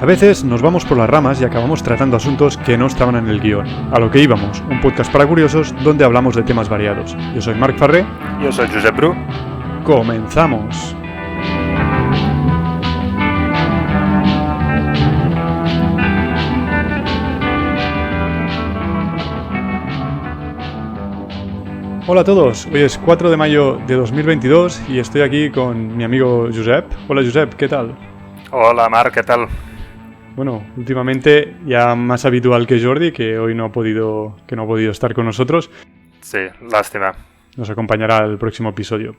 A veces nos vamos por las ramas y acabamos tratando asuntos que no estaban en el guión. A lo que íbamos, un podcast para curiosos donde hablamos de temas variados. Yo soy Marc Farré. Yo soy Josep Bru. ¡Comenzamos! Hola a todos, hoy es 4 de mayo de 2022 y estoy aquí con mi amigo Josep. Hola Josep, ¿qué tal? Hola Marc, ¿qué tal? Bueno, últimamente ya más habitual que Jordi, que hoy no ha podido estar con nosotros. Sí, lástima. Nos acompañará el próximo episodio.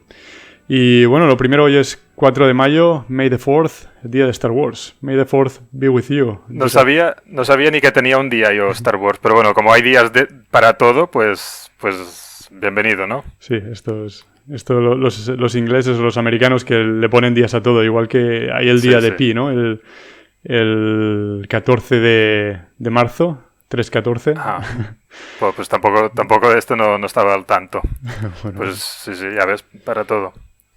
Y bueno, lo primero, hoy es 4 de mayo, May the 4th, el día de Star Wars. May the 4th be with you. No sabía ni que tenía un día yo Star Wars, pero bueno, como hay días para todo, pues bienvenido, ¿no? Sí, los ingleses o los americanos que le ponen días a todo, igual que hay el día de Pi, ¿no? El 14 de marzo, 3-14. Ah, pues tampoco de esto no estaba al tanto. Bueno, pues sí, ya ves, para todo.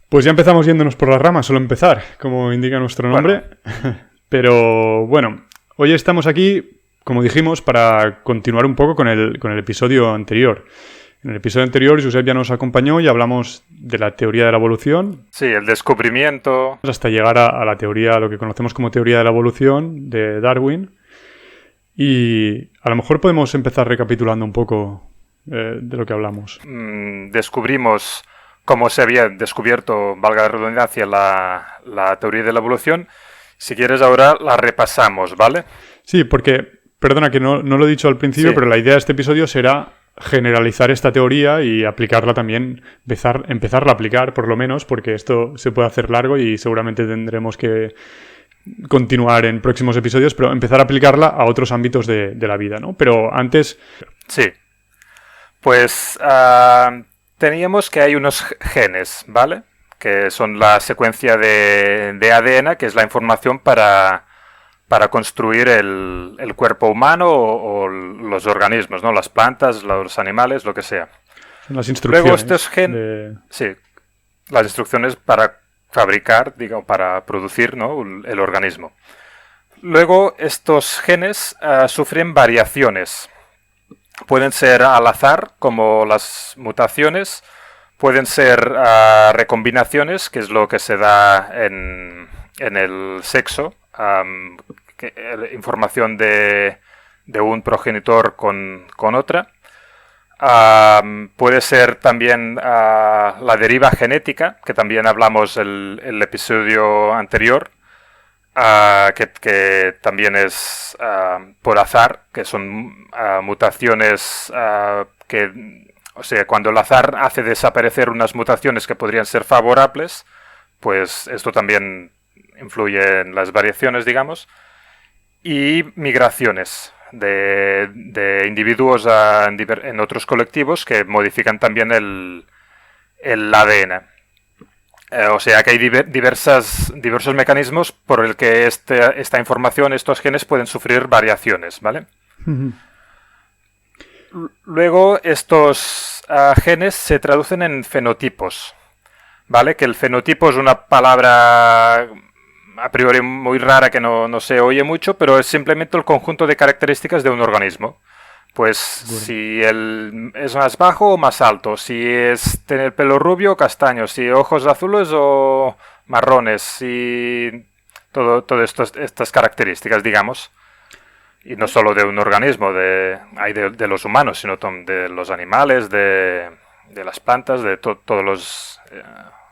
Pues ya empezamos yéndonos por las ramas, solo empezar, como indica nuestro nombre. Bueno. Pero bueno, hoy estamos aquí, como dijimos, para continuar un poco con el episodio anterior. En el episodio anterior, Josep ya nos acompañó y hablamos de la teoría de la evolución. Sí, el descubrimiento. Hasta llegar a la teoría, a lo que conocemos como teoría de la evolución de Darwin. Y a lo mejor podemos empezar recapitulando un poco de lo que hablamos. Descubrimos cómo se había descubierto, valga la redundancia, la teoría de la evolución. Si quieres ahora la repasamos, ¿vale? Sí, porque, perdona que no lo he dicho al principio, sí. Pero la idea de este episodio será generalizar esta teoría y aplicarla también, empezarla a aplicar por lo menos, porque esto se puede hacer largo y seguramente tendremos que continuar en próximos episodios, pero empezar a aplicarla a otros ámbitos de la vida, ¿no? Pero antes... Sí. Pues teníamos que hay unos genes, ¿vale? Que son la secuencia de ADN, que es la información para construir el cuerpo humano o los organismos, ¿no? Las plantas, los animales, lo que sea. Son las instrucciones. Luego estos genes... Sí, las instrucciones para fabricar, para producir, ¿no? el organismo. Luego estos genes sufren variaciones. Pueden ser al azar, como las mutaciones. Pueden ser recombinaciones, que es lo que se da en el sexo. Información de un progenitor con otra. Puede ser también la deriva genética, que también hablamos el episodio anterior, que también es por azar, que son mutaciones que, o sea, cuando el azar hace desaparecer unas mutaciones que podrían ser favorables, pues esto también influye en las variaciones, digamos, y migraciones de individuos en otros colectivos que modifican también el ADN. O sea que hay diversos mecanismos por el que esta información, estos genes pueden sufrir variaciones, ¿vale? Uh-huh. Luego estos genes se traducen en fenotipos, ¿vale? Que el fenotipo es una palabra a priori muy rara que no se oye mucho, pero es simplemente el conjunto de características de un organismo. Pues bueno, si es más bajo o más alto, si es tener pelo rubio o castaño, si ojos azules o marrones, si todas estas características, digamos. Y no solo de un organismo, hay de los humanos, sino de los animales, de las plantas, de todos los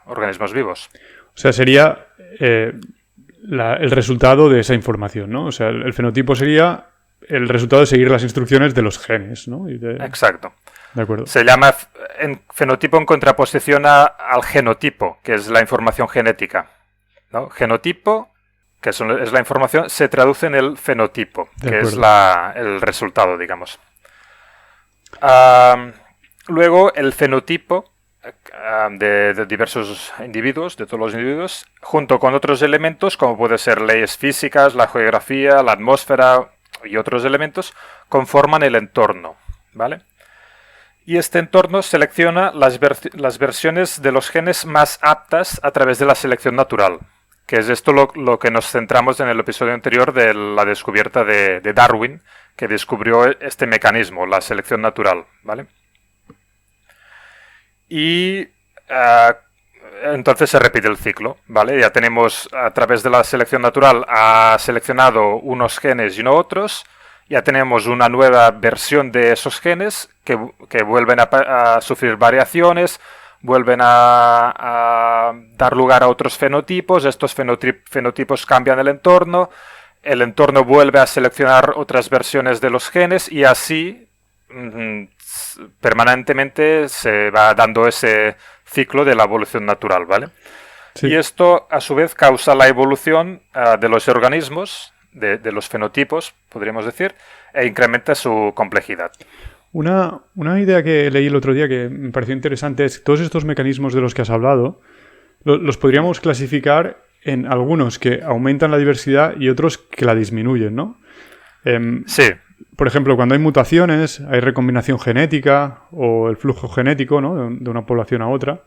organismos vivos. O sea, sería el resultado de esa información, ¿no? O sea, el fenotipo sería el resultado de seguir las instrucciones de los genes, ¿no? Exacto. De acuerdo. Se llama fenotipo en contraposición al genotipo, que es la información genética, ¿no? Genotipo, que es la información, se traduce en el fenotipo, que es el resultado, digamos. Luego, el fenotipo de diversos individuos, de todos los individuos, junto con otros elementos, como pueden ser leyes físicas, la geografía, la atmósfera y otros elementos, conforman el entorno, ¿vale? Y este entorno selecciona las versiones de los genes más aptas a través de la selección natural. que es esto lo que nos centramos en el episodio anterior de la descubierta de Darwin, que descubrió este mecanismo, la selección natural, ¿vale? Y entonces se repite el ciclo, ¿vale? Ya tenemos, a través de la selección natural, ha seleccionado unos genes y no otros. Ya tenemos una nueva versión de esos genes que vuelven a sufrir variaciones, vuelven a dar lugar a otros fenotipos. Estos fenotipos cambian el entorno vuelve a seleccionar otras versiones de los genes y así permanentemente se va dando ese ciclo de la evolución natural, ¿vale? Sí. Y esto, a su vez, causa la evolución de los organismos, de los fenotipos, podríamos decir, e incrementa su complejidad. Una idea que leí el otro día que me pareció interesante es que todos estos mecanismos de los que has hablado los podríamos clasificar en algunos que aumentan la diversidad y otros que la disminuyen, ¿no? Sí. Por ejemplo, cuando hay mutaciones, hay recombinación genética o el flujo genético, ¿no? De una población a otra.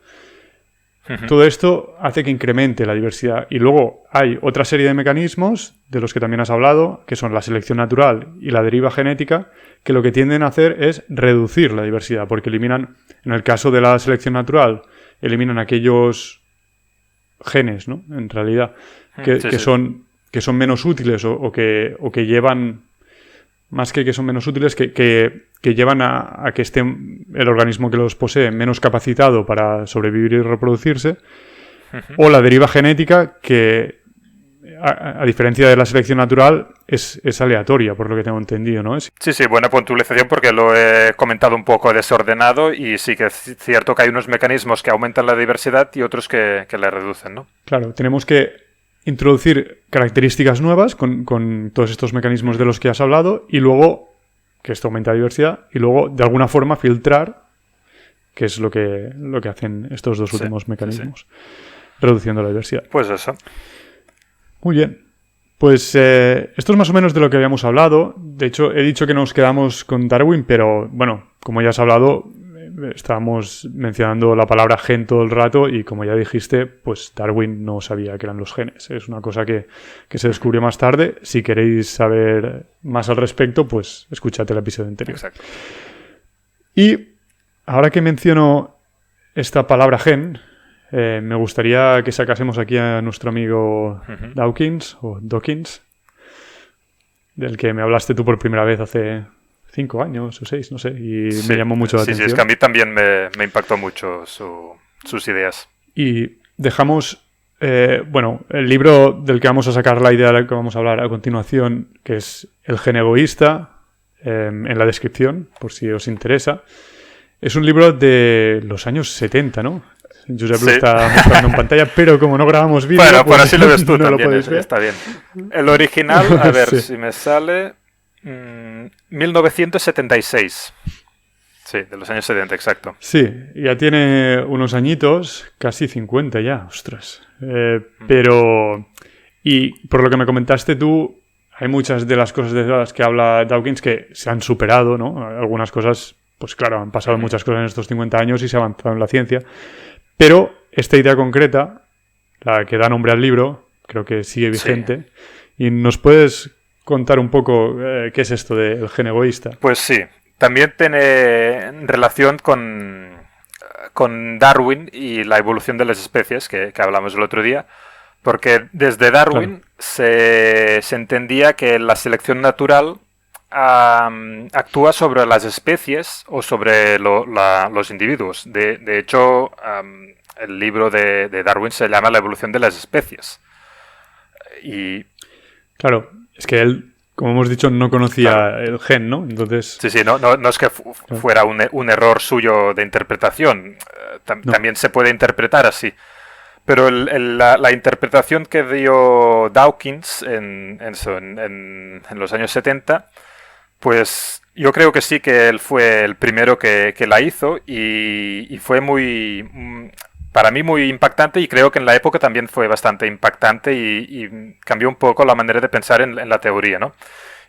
Uh-huh. Todo esto hace que incremente la diversidad. Y luego hay otra serie de mecanismos, de los que también has hablado, que son la selección natural y la deriva genética, que lo que tienden a hacer es reducir la diversidad, porque eliminan, en el caso de la selección natural, eliminan aquellos genes, ¿no? En realidad, que son menos útiles o que llevan, más que son menos útiles, que llevan a que esté el organismo que los posee menos capacitado para sobrevivir y reproducirse, uh-huh. O la deriva genética que, a diferencia de la selección natural, es aleatoria, por lo que tengo entendido, ¿no? Sí, buena puntualización porque lo he comentado un poco desordenado y sí que es cierto que hay unos mecanismos que aumentan la diversidad y otros que la reducen, ¿no? Claro, tenemos que introducir características nuevas con todos estos mecanismos de los que has hablado y luego, que esto aumenta la diversidad, y luego de alguna forma filtrar, que es lo que hacen estos dos últimos mecanismos, reduciendo la diversidad. Pues eso. Muy bien. Pues esto es más o menos de lo que habíamos hablado. De hecho, he dicho que nos quedamos con Darwin, pero bueno, como ya has hablado, estábamos mencionando la palabra gen todo el rato y como ya dijiste, pues Darwin no sabía que eran los genes. Es una cosa que se descubrió más tarde. Si queréis saber más al respecto, pues escuchad el episodio anterior. Exacto. Y ahora que menciono esta palabra gen, me gustaría que sacásemos aquí a nuestro amigo uh-huh. Dawkins, del que me hablaste tú por primera vez hace 5 años o 6, no sé, y me llamó mucho la atención. Sí, es que a mí también me impactó mucho sus ideas. Y dejamos, el libro del que vamos a sacar la idea de la que vamos a hablar a continuación, que es El gen egoísta, en la descripción, por si os interesa. Es un libro de los años 70, ¿no? Josep lo está mostrando en pantalla, pero como no grabamos vídeo... Bueno, pues por así lo ves tú no también, está bien. El original, a ver sí. si me sale... 1976. Sí, de los años 70, exacto. Sí, ya tiene unos añitos, casi 50 ya, ostras. Pero... Y por lo que me comentaste tú, hay muchas de las cosas de las que habla Dawkins que se han superado, ¿no? Algunas cosas, pues claro, han pasado muchas cosas en estos 50 años y se ha avanzado en la ciencia. Pero esta idea concreta, la que da nombre al libro, creo que sigue vigente. Sí. ¿Y nos puedes contar un poco qué es esto del gen egoísta? Pues sí. También tiene relación con Darwin y la evolución de las especies, que hablamos el otro día. Porque desde Darwin se entendía que la selección natural actúa sobre las especies o sobre los individuos. De hecho, el libro de Darwin se llama La evolución de las especies. Y claro, es que él, como hemos dicho, no conocía el gen, ¿no? Entonces... Sí, no es que fuera un error suyo de interpretación. También se puede interpretar así. Pero la interpretación que dio Dawkins en los años 70, pues yo creo que sí que él fue el primero que la hizo y fue para mí muy impactante y creo que en la época también fue bastante impactante y cambió un poco la manera de pensar en la teoría, ¿no?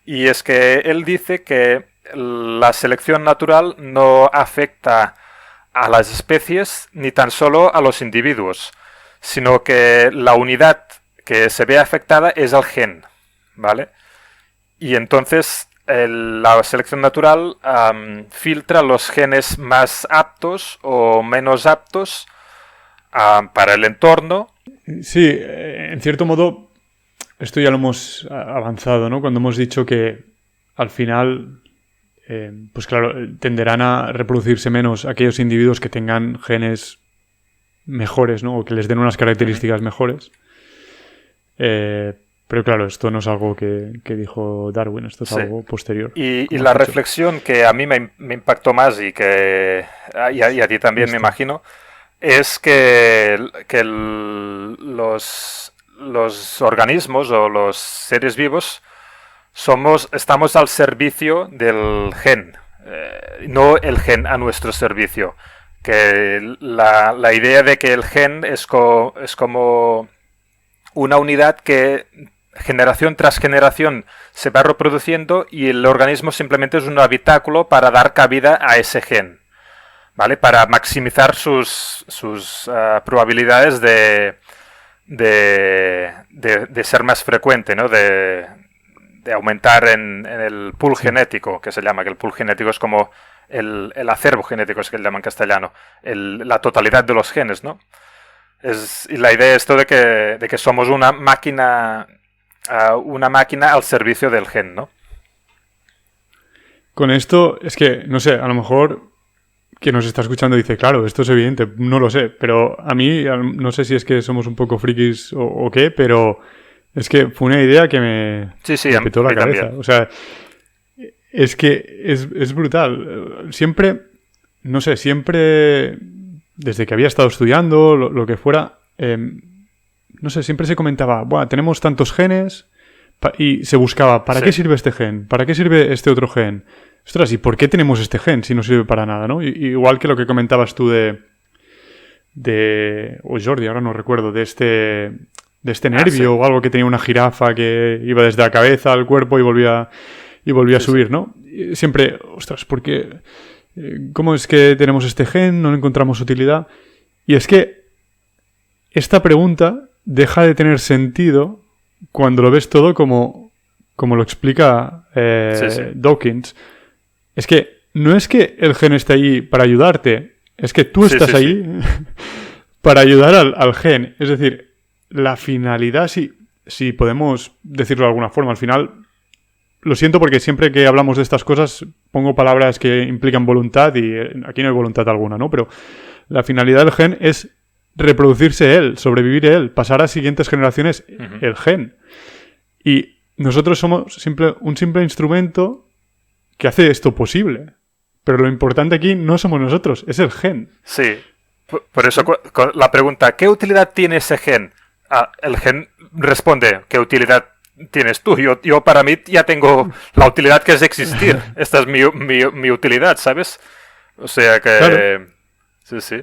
Y es que él dice que la selección natural no afecta a las especies ni tan solo a los individuos, sino que la unidad que se ve afectada es el gen, ¿vale? Y entonces la selección natural filtra los genes más aptos o menos aptos para el entorno. Sí, en cierto modo, esto ya lo hemos avanzado, ¿no? Cuando hemos dicho que al final, pues claro, tenderán a reproducirse menos aquellos individuos que tengan genes mejores, ¿no? O que les den unas características mejores. Pero claro, esto no es algo que dijo Darwin, esto es algo posterior. Y la reflexión que a mí me impactó más y a ti también me imagino, es que los organismos o los seres vivos estamos al servicio del gen, no el gen a nuestro servicio. Que la idea de que el gen es como una unidad que generación tras generación se va reproduciendo y el organismo simplemente es un habitáculo para dar cabida a ese gen, ¿vale? Para maximizar sus probabilidades de ser más frecuente, ¿no? De aumentar en el pool genético, que se llama, que el pool genético es como el acervo genético, es que le llaman en castellano, la totalidad de los genes, ¿no? Y la idea es esto de que somos una máquina al servicio del gen, ¿no? Con esto, es que, no sé, a lo mejor quien nos está escuchando dice, claro, esto es evidente, no lo sé, pero a mí, no sé si es que somos un poco frikis o qué, pero es que fue una idea que me petó la cabeza. También. O sea, es que es brutal. Siempre, no sé, desde que había estado estudiando, lo que fuera, no sé, siempre se comentaba, bueno, tenemos tantos genes y se buscaba, ¿para qué sirve este gen? ¿Para qué sirve este otro gen? Ostras, ¿y por qué tenemos este gen si no sirve para nada, no? Igual que lo que comentabas tú o Jordi, ahora no recuerdo, de este nervio o algo que tenía una jirafa que iba desde la cabeza al cuerpo y volvía a subir, ¿no? Y siempre, ostras, ¿por qué? ¿Cómo es que tenemos este gen? No encontramos utilidad. Y es que esta pregunta deja de tener sentido cuando lo ves todo como lo explica Dawkins. Es que no es que el gen esté ahí para ayudarte, es que tú estás ahí para ayudar al gen. Es decir, la finalidad, si podemos decirlo de alguna forma, al final, lo siento porque siempre que hablamos de estas cosas pongo palabras que implican voluntad y aquí no hay voluntad alguna, ¿no? Pero la finalidad del gen es reproducirse él, sobrevivir él, pasar a siguientes generaciones el gen. Y nosotros somos un simple instrumento que hace esto posible. Pero lo importante aquí no somos nosotros, es el gen. Sí, por eso la pregunta, ¿qué utilidad tiene ese gen? El gen responde, ¿qué utilidad tienes tú? Yo para mí ya tengo la utilidad que es existir. Esta es mi utilidad, ¿sabes? O sea que... Claro. Sí.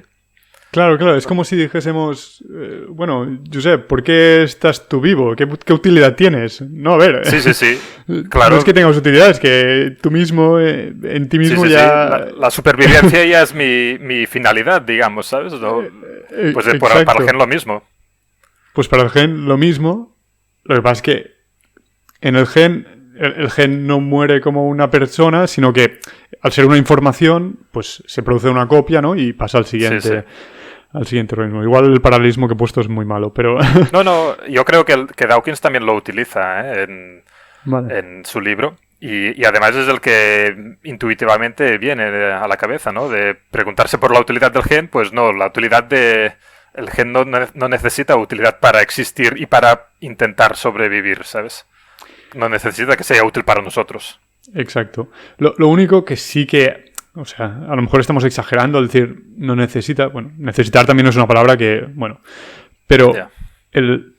Claro, es como si dijésemos, bueno, Josep, ¿por qué estás tú vivo? ¿Qué utilidad tienes? No, a ver. Sí, claro. No es que tengas utilidad, es que tú mismo, en ti mismo ya... Sí. La supervivencia ya es mi finalidad, digamos, ¿sabes? Pues para el gen lo mismo. Pues para el gen lo mismo. Lo que pasa es que en el gen no muere como una persona, sino que al ser una información, pues se produce una copia, ¿no? Y pasa al siguiente organismo. Igual el paralelismo que he puesto es muy malo, pero... No, yo creo que Dawkins también lo utiliza en su libro. Y además es el que intuitivamente viene a la cabeza, ¿no? De preguntarse por la utilidad del gen, pues no, la utilidad de... El gen no necesita utilidad para existir y para intentar sobrevivir, ¿sabes? No necesita que sea útil para nosotros. Exacto. Lo único que sí que... O sea, a lo mejor estamos exagerando al decir no necesita... Bueno, necesitar también es una palabra que... Bueno, pero el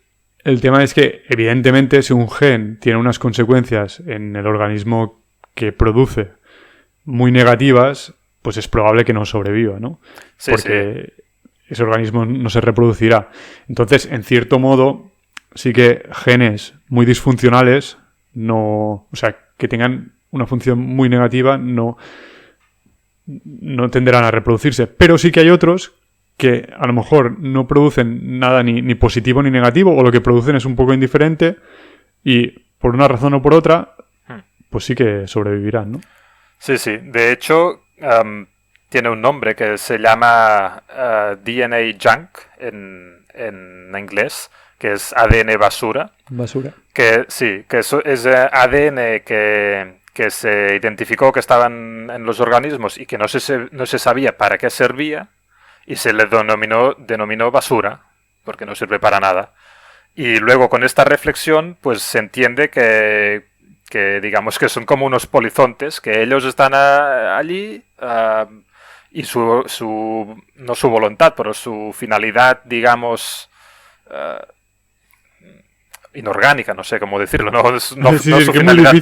tema es que, evidentemente, si un gen tiene unas consecuencias en el organismo que produce muy negativas, pues es probable que no sobreviva, ¿no? Porque ese organismo no se reproducirá. Entonces, en cierto modo, sí que genes muy disfuncionales o sea, que tengan una función muy negativa no tenderán a reproducirse. Pero sí que hay otros que a lo mejor no producen nada ni positivo ni negativo, o lo que producen es un poco indiferente, y por una razón o por otra, pues sí que sobrevivirán, ¿no? Sí, sí. De hecho, tiene un nombre que se llama DNA junk en inglés, que es ADN basura. Basura. Que sí, que es ADN que se identificó que estaban en los organismos y que no se sabía para qué servía, y se le denominó basura, porque no sirve para nada. Y luego con esta reflexión, pues se entiende que digamos que son como unos polizontes, que ellos están allí y no su voluntad, pero su finalidad, digamos, inorgánica, no sé cómo decirlo, no su finalidad.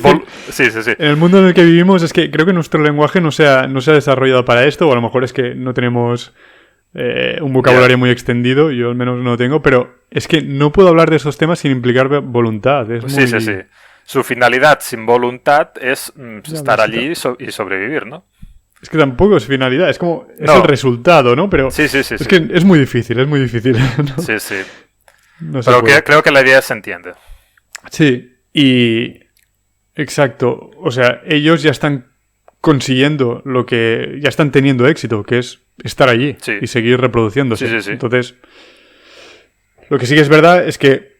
Sí. En el mundo en el que vivimos es que creo que nuestro lenguaje no se ha desarrollado para esto, o a lo mejor es que no tenemos un vocabulario muy extendido, yo al menos no lo tengo, pero es que no puedo hablar de esos temas sin implicar voluntad. Sí. Su finalidad sin voluntad es estar allí y sobrevivir, ¿no? Es que tampoco es finalidad, es como es el resultado, ¿no? Pero sí. que es muy difícil, ¿no? Sí. No pero creo que la idea se entiende. Sí, y exacto, o sea, ellos ya están consiguiendo ya están teniendo éxito, que es estar allí y seguir reproduciéndose. Sí. Entonces, lo que sí que es verdad es que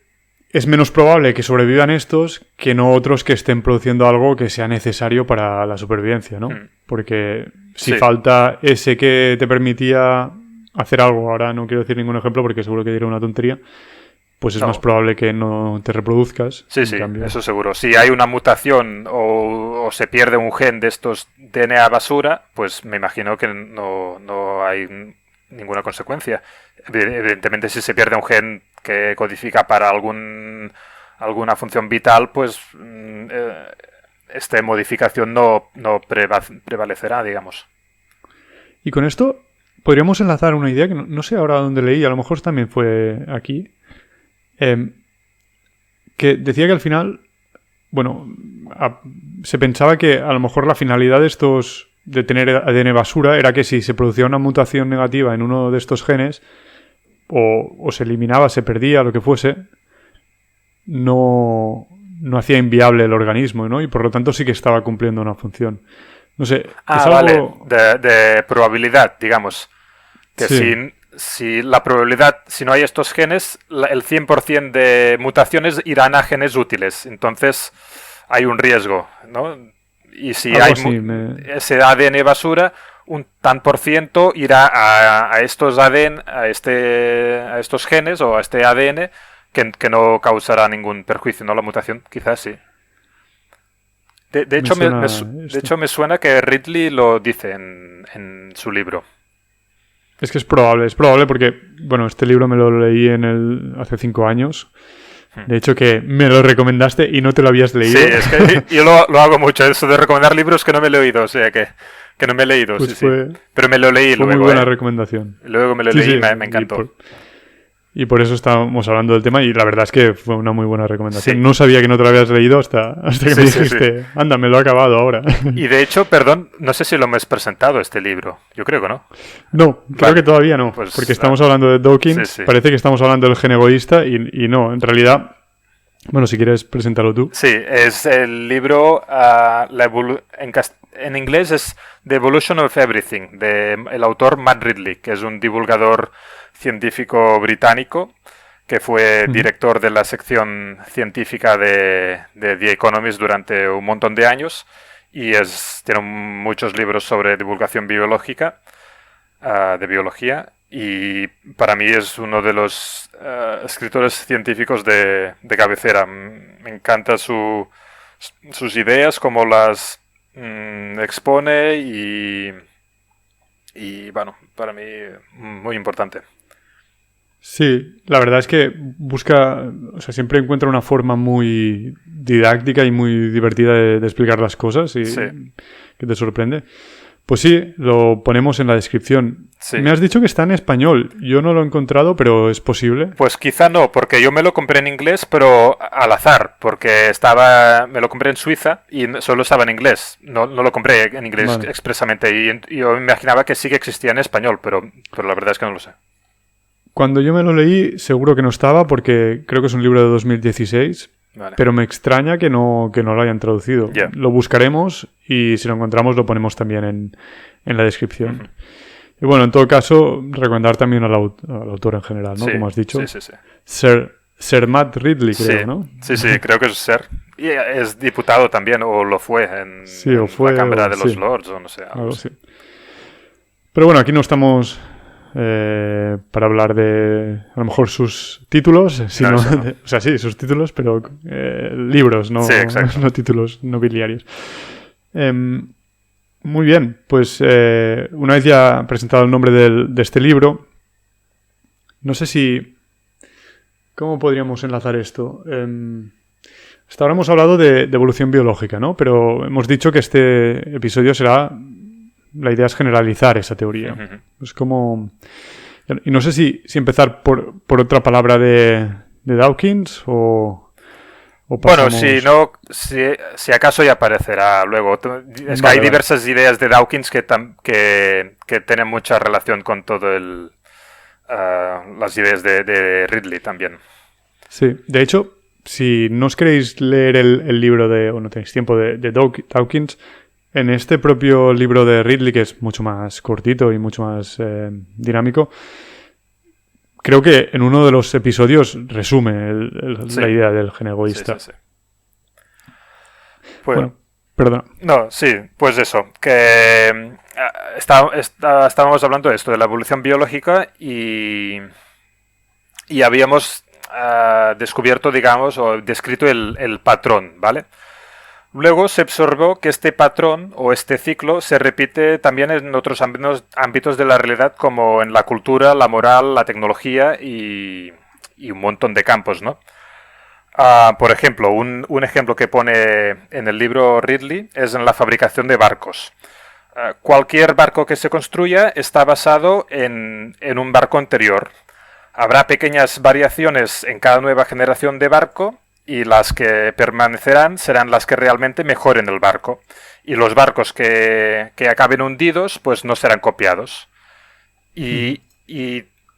es menos probable que sobrevivan estos que no otros que estén produciendo algo que sea necesario para la supervivencia, ¿no? Porque si falta ese que te permitía hacer algo, ahora no quiero decir ningún ejemplo porque seguro que diré una tontería, pues es más probable que no te reproduzcas. Sí, eso seguro. Si hay una mutación o se pierde un gen de estos DNA basura, pues me imagino que no hay ninguna consecuencia. Evidentemente, si se pierde un gen que codifica para alguna función vital, pues esta modificación no prevalecerá, digamos. Y con esto podríamos enlazar una idea que no sé ahora dónde leí, a lo mejor también fue aquí, que decía que al final, bueno, se pensaba que a lo mejor la finalidad de tener ADN basura era que si se producía una mutación negativa en uno de estos genes, o se eliminaba, se perdía, lo que fuese, no hacía inviable el organismo, ¿no? Y por lo tanto sí que estaba cumpliendo una función. No sé, es algo... Vale, de probabilidad, digamos. Que si la probabilidad, si no hay estos genes, el 100% de mutaciones irán a genes útiles. Entonces hay un riesgo, ¿no? Y si hay ese ADN basura, un tan por ciento irá a estos ADN, a estos genes o a este ADN que no causará ningún perjuicio, ¿no? La mutación, quizás sí. De hecho, me suena que Ridley lo dice en su libro. Es que es probable porque, bueno, este libro me lo leí hace 5 años. De hecho, que me lo recomendaste y no te lo habías leído. Sí, es que yo lo hago mucho, eso de recomendar libros que no me he leído, o sea que no me he leído, pues sí. Pero me lo leí fue luego. Muy buena recomendación. Luego me lo leí y me encantó. Y por eso estábamos hablando del tema y la verdad es que fue una muy buena recomendación. Sí. No sabía que no te lo habías leído hasta que me dijiste, anda, me lo he acabado ahora. Y de hecho, perdón, no sé si lo me has presentado este libro. Yo creo que no. No, creo que todavía no. Pues, porque estamos hablando de Dawkins, parece que estamos hablando del gen egoísta y no, en realidad... Bueno, si quieres presentarlo tú. Sí, es el libro, en inglés es The Evolution of Everything, el autor Matt Ridley, que es un divulgador científico británico, que fue director de la sección científica de The Economist durante un montón de años, y tiene muchos libros sobre divulgación biológica, de biología, y para mí es uno de los escritores científicos de cabecera. Me encanta sus ideas, cómo las expone y bueno, para mí muy importante. Sí, la verdad es que siempre encuentra una forma muy didáctica y muy divertida de explicar las cosas y que te sorprende. Pues sí, lo ponemos en la descripción. Sí. Me has dicho que está en español. Yo no lo he encontrado, pero ¿es posible? Pues quizá no, porque yo me lo compré en inglés, pero al azar, porque me lo compré en Suiza y solo estaba en inglés. No lo compré en inglés expresamente y yo me imaginaba que sí que existía en español, pero la verdad es que no lo sé. Cuando yo me lo leí, seguro que no estaba, porque creo que es un libro de 2016, Vale. pero me extraña que no lo hayan traducido. Yeah. Lo buscaremos y si lo encontramos lo ponemos también en la descripción. Y bueno, en todo caso, recomendar también al autor en general, ¿no? Sí, Como has dicho. Sí. Sir Matt Ridley, creo, ¿no? Sí, creo que es Sir. Y es diputado también, o lo fue en la Cámara de los Lords, o no sé. Algo así. Pero bueno, aquí no estamos para hablar de, a lo mejor, sus títulos, sino, no. o sea, sí, sus títulos, pero libros, no, sí, exacto. no títulos nobiliarios. Muy bien, pues una vez ya presentado el nombre de este libro, no sé si... ¿Cómo podríamos enlazar esto? Hasta ahora hemos hablado de evolución biológica, ¿no? Pero hemos dicho que este episodio será... La idea es generalizar esa teoría. Es como... Y no sé si empezar por otra palabra de Dawkins o pasamos... Bueno, si acaso ya aparecerá luego. Es que hay diversas ideas de Dawkins que tienen mucha relación con todo las ideas de Ridley también. Sí, de hecho, si no os queréis leer el libro o no tenéis tiempo de Dawkins, en este propio libro de Ridley, que es mucho más cortito y mucho más dinámico, creo que en uno de los episodios resume la idea del gen egoísta. Sí. Pues, bueno, perdona. No, sí, pues eso, que estábamos hablando de esto, de la evolución biológica y habíamos descubierto, digamos, o descrito el patrón, ¿vale? Luego se observó que este patrón o este ciclo se repite también en otros ámbitos de la realidad, como en la cultura, la moral, la tecnología y un montón de campos, ¿no? Por ejemplo, un ejemplo que pone en el libro Ridley es en la fabricación de barcos. Cualquier barco que se construya está basado en un barco anterior. Habrá pequeñas variaciones en cada nueva generación de barco y las que permanecerán serán las que realmente mejoren el barco. Y los barcos que acaben hundidos pues no serán copiados. Y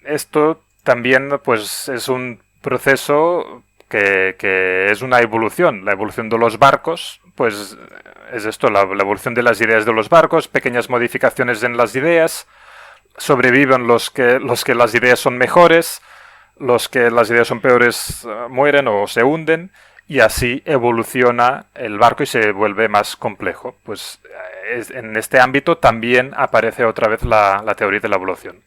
esto también pues es un proceso que es una evolución. La evolución de los barcos pues es esto, la evolución de las ideas de los barcos, pequeñas modificaciones en las ideas. Sobreviven los que las ideas son mejores, los que las ideas son peores mueren o se hunden, y así evoluciona el barco y se vuelve más complejo. Pues en este ámbito también aparece otra vez la teoría de la evolución.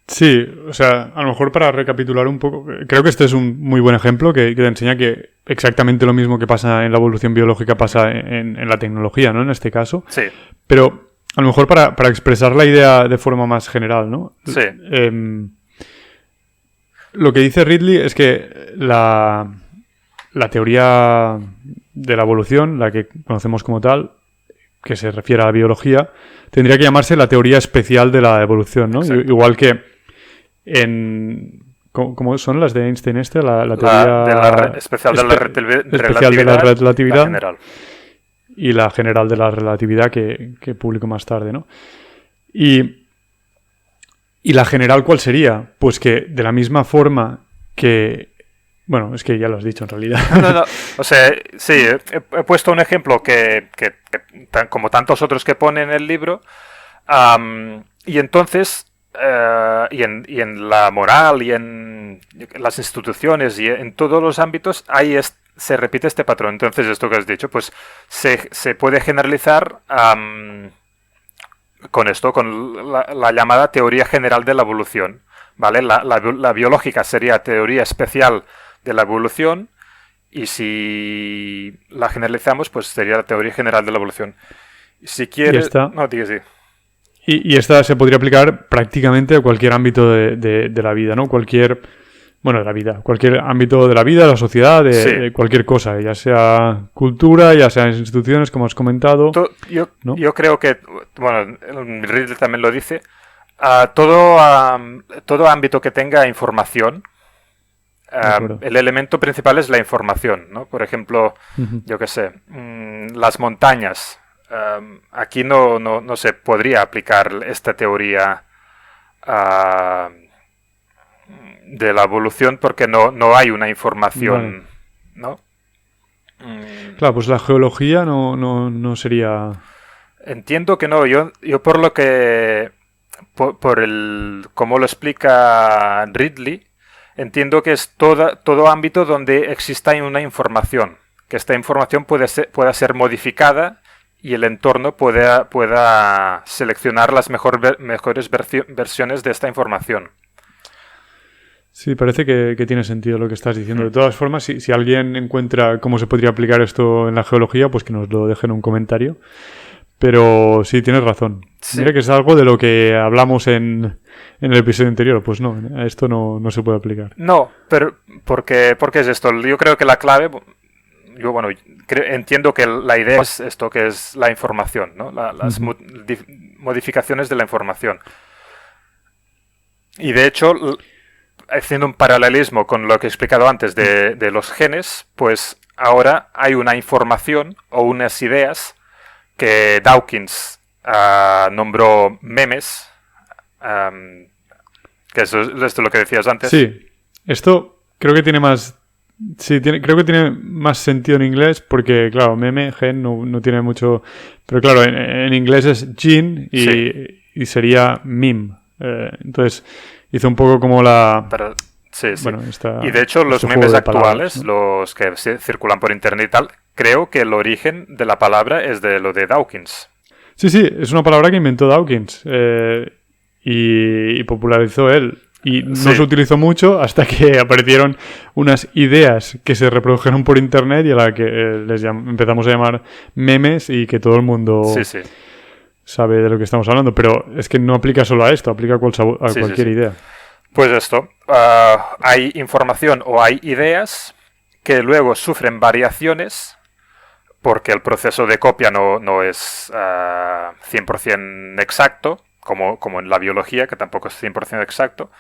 Sí, o sea, a lo mejor para recapitular un poco, creo que este es un muy buen ejemplo que te enseña que exactamente lo mismo que pasa en la evolución biológica pasa en la tecnología, ¿no? En este caso. Sí. Pero a lo mejor para expresar la idea de forma más general, ¿no? Sí. Lo que dice Ridley es que la teoría de la evolución, la que conocemos como tal, que se refiere a la biología, tendría que llamarse la teoría especial de la evolución, ¿no? Igual que ¿cómo son las de Einstein la teoría especial de la relatividad la general. Y la general de la relatividad que publicó más tarde, ¿no? Y la general, ¿cuál sería? Pues que de la misma forma que... Bueno, es que ya lo has dicho en realidad. No. O sea, sí, he puesto un ejemplo que como tantos otros que pone en el libro, y entonces... y en la moral y en las instituciones y en todos los ámbitos se repite este patrón. Entonces, esto que has dicho, pues se puede generalizar con esto, con la llamada teoría general de la evolución, ¿vale? La biológica sería teoría especial de la evolución, y si la generalizamos, pues sería la teoría general de la evolución. Si quieres... No, diga sí. Y esta se podría aplicar prácticamente a cualquier ámbito de la vida, ¿no? Cualquier ámbito de la vida, de la sociedad, de cualquier cosa, ya sea cultura, ya sea instituciones, como has comentado. Yo creo que, bueno, Ridley también lo dice, todo ámbito que tenga información, el elemento principal es la información, ¿no? Por ejemplo, yo qué sé, las montañas. Aquí no se podría aplicar esta teoría de la evolución porque no hay una información, ¿no? Claro, pues la geología no sería... Entiendo que no. Yo por lo que... Por el... Como lo explica Ridley, entiendo que es todo ámbito donde exista una información. Que esta información pueda ser modificada y el entorno pueda seleccionar las mejores versiones de esta información. Sí, parece que tiene sentido lo que estás diciendo. De todas formas, si alguien encuentra cómo se podría aplicar esto en la geología, pues que nos lo deje en un comentario. Pero sí, tienes razón. Sí. Mira que es algo de lo que hablamos en el episodio anterior. Pues no, a esto no se puede aplicar. No, pero ¿por qué es esto? Yo creo que la clave... entiendo que la idea es esto, que es la información, ¿no? Las modificaciones de la información. Y de hecho... Haciendo un paralelismo con lo que he explicado antes de los genes, pues ahora hay una información o unas ideas que Dawkins nombró memes, que esto es lo que decías antes. Sí, esto creo que tiene más... Sí, creo que tiene más sentido en inglés porque, claro, meme, gen, no tiene mucho... Pero claro, en inglés es gene y sería meme. Entonces... Hizo un poco como la... Sí. Bueno, y de hecho los memes actuales, palabras, ¿no? Los que circulan por internet y tal, creo que el origen de la palabra es de lo de Dawkins. Sí, es una palabra que inventó Dawkins y popularizó él. Y no se utilizó mucho hasta que aparecieron unas ideas que se reprodujeron por internet y a la que empezamos a llamar memes y que todo el mundo... sabe de lo que estamos hablando, pero es que no aplica solo a esto, aplica a cualquier idea. Pues esto, hay información o hay ideas que luego sufren variaciones porque el proceso de copia no es 100% exacto, como en la biología, que tampoco es 100% exacto.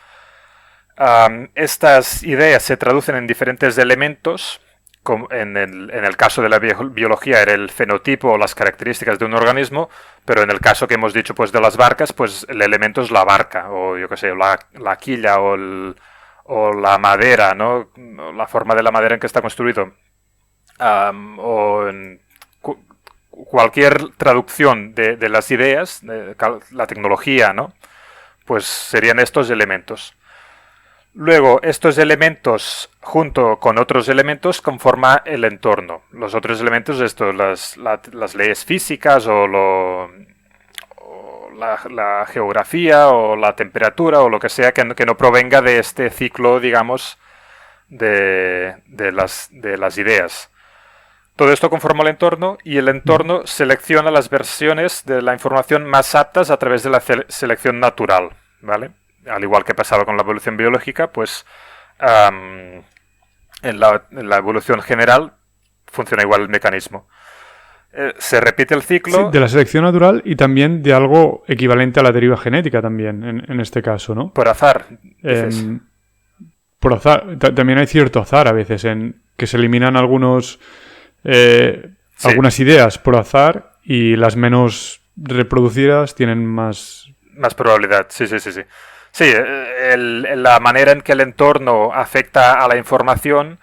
Estas ideas se traducen en diferentes elementos. En el caso de la biología era el fenotipo o las características de un organismo, pero en el caso que hemos dicho pues de las barcas, pues el elemento es la barca, o yo qué sé, la quilla o la madera, ¿no? La forma de la madera en que está construido. O en cualquier traducción de las ideas, de la tecnología, ¿no? Pues serían estos elementos. Luego, estos elementos, junto con otros elementos, conforman el entorno. Los otros elementos, las leyes físicas o la geografía o la temperatura o lo que sea que no provenga de este ciclo, digamos, de las ideas. Todo esto conforma el entorno y el entorno selecciona las versiones de la información más aptas a través de la selección natural, ¿vale? Al igual que pasaba con la evolución biológica, pues en la evolución general funciona igual el mecanismo. Se repite el ciclo... Sí, de la selección natural y también de algo equivalente a la deriva genética también, en este caso, ¿no? Por azar. Por azar. También hay cierto azar a veces en que se eliminan algunas ideas por azar y las menos reproducidas tienen más... Más probabilidad, sí. Sí, la manera en que el entorno afecta a la información,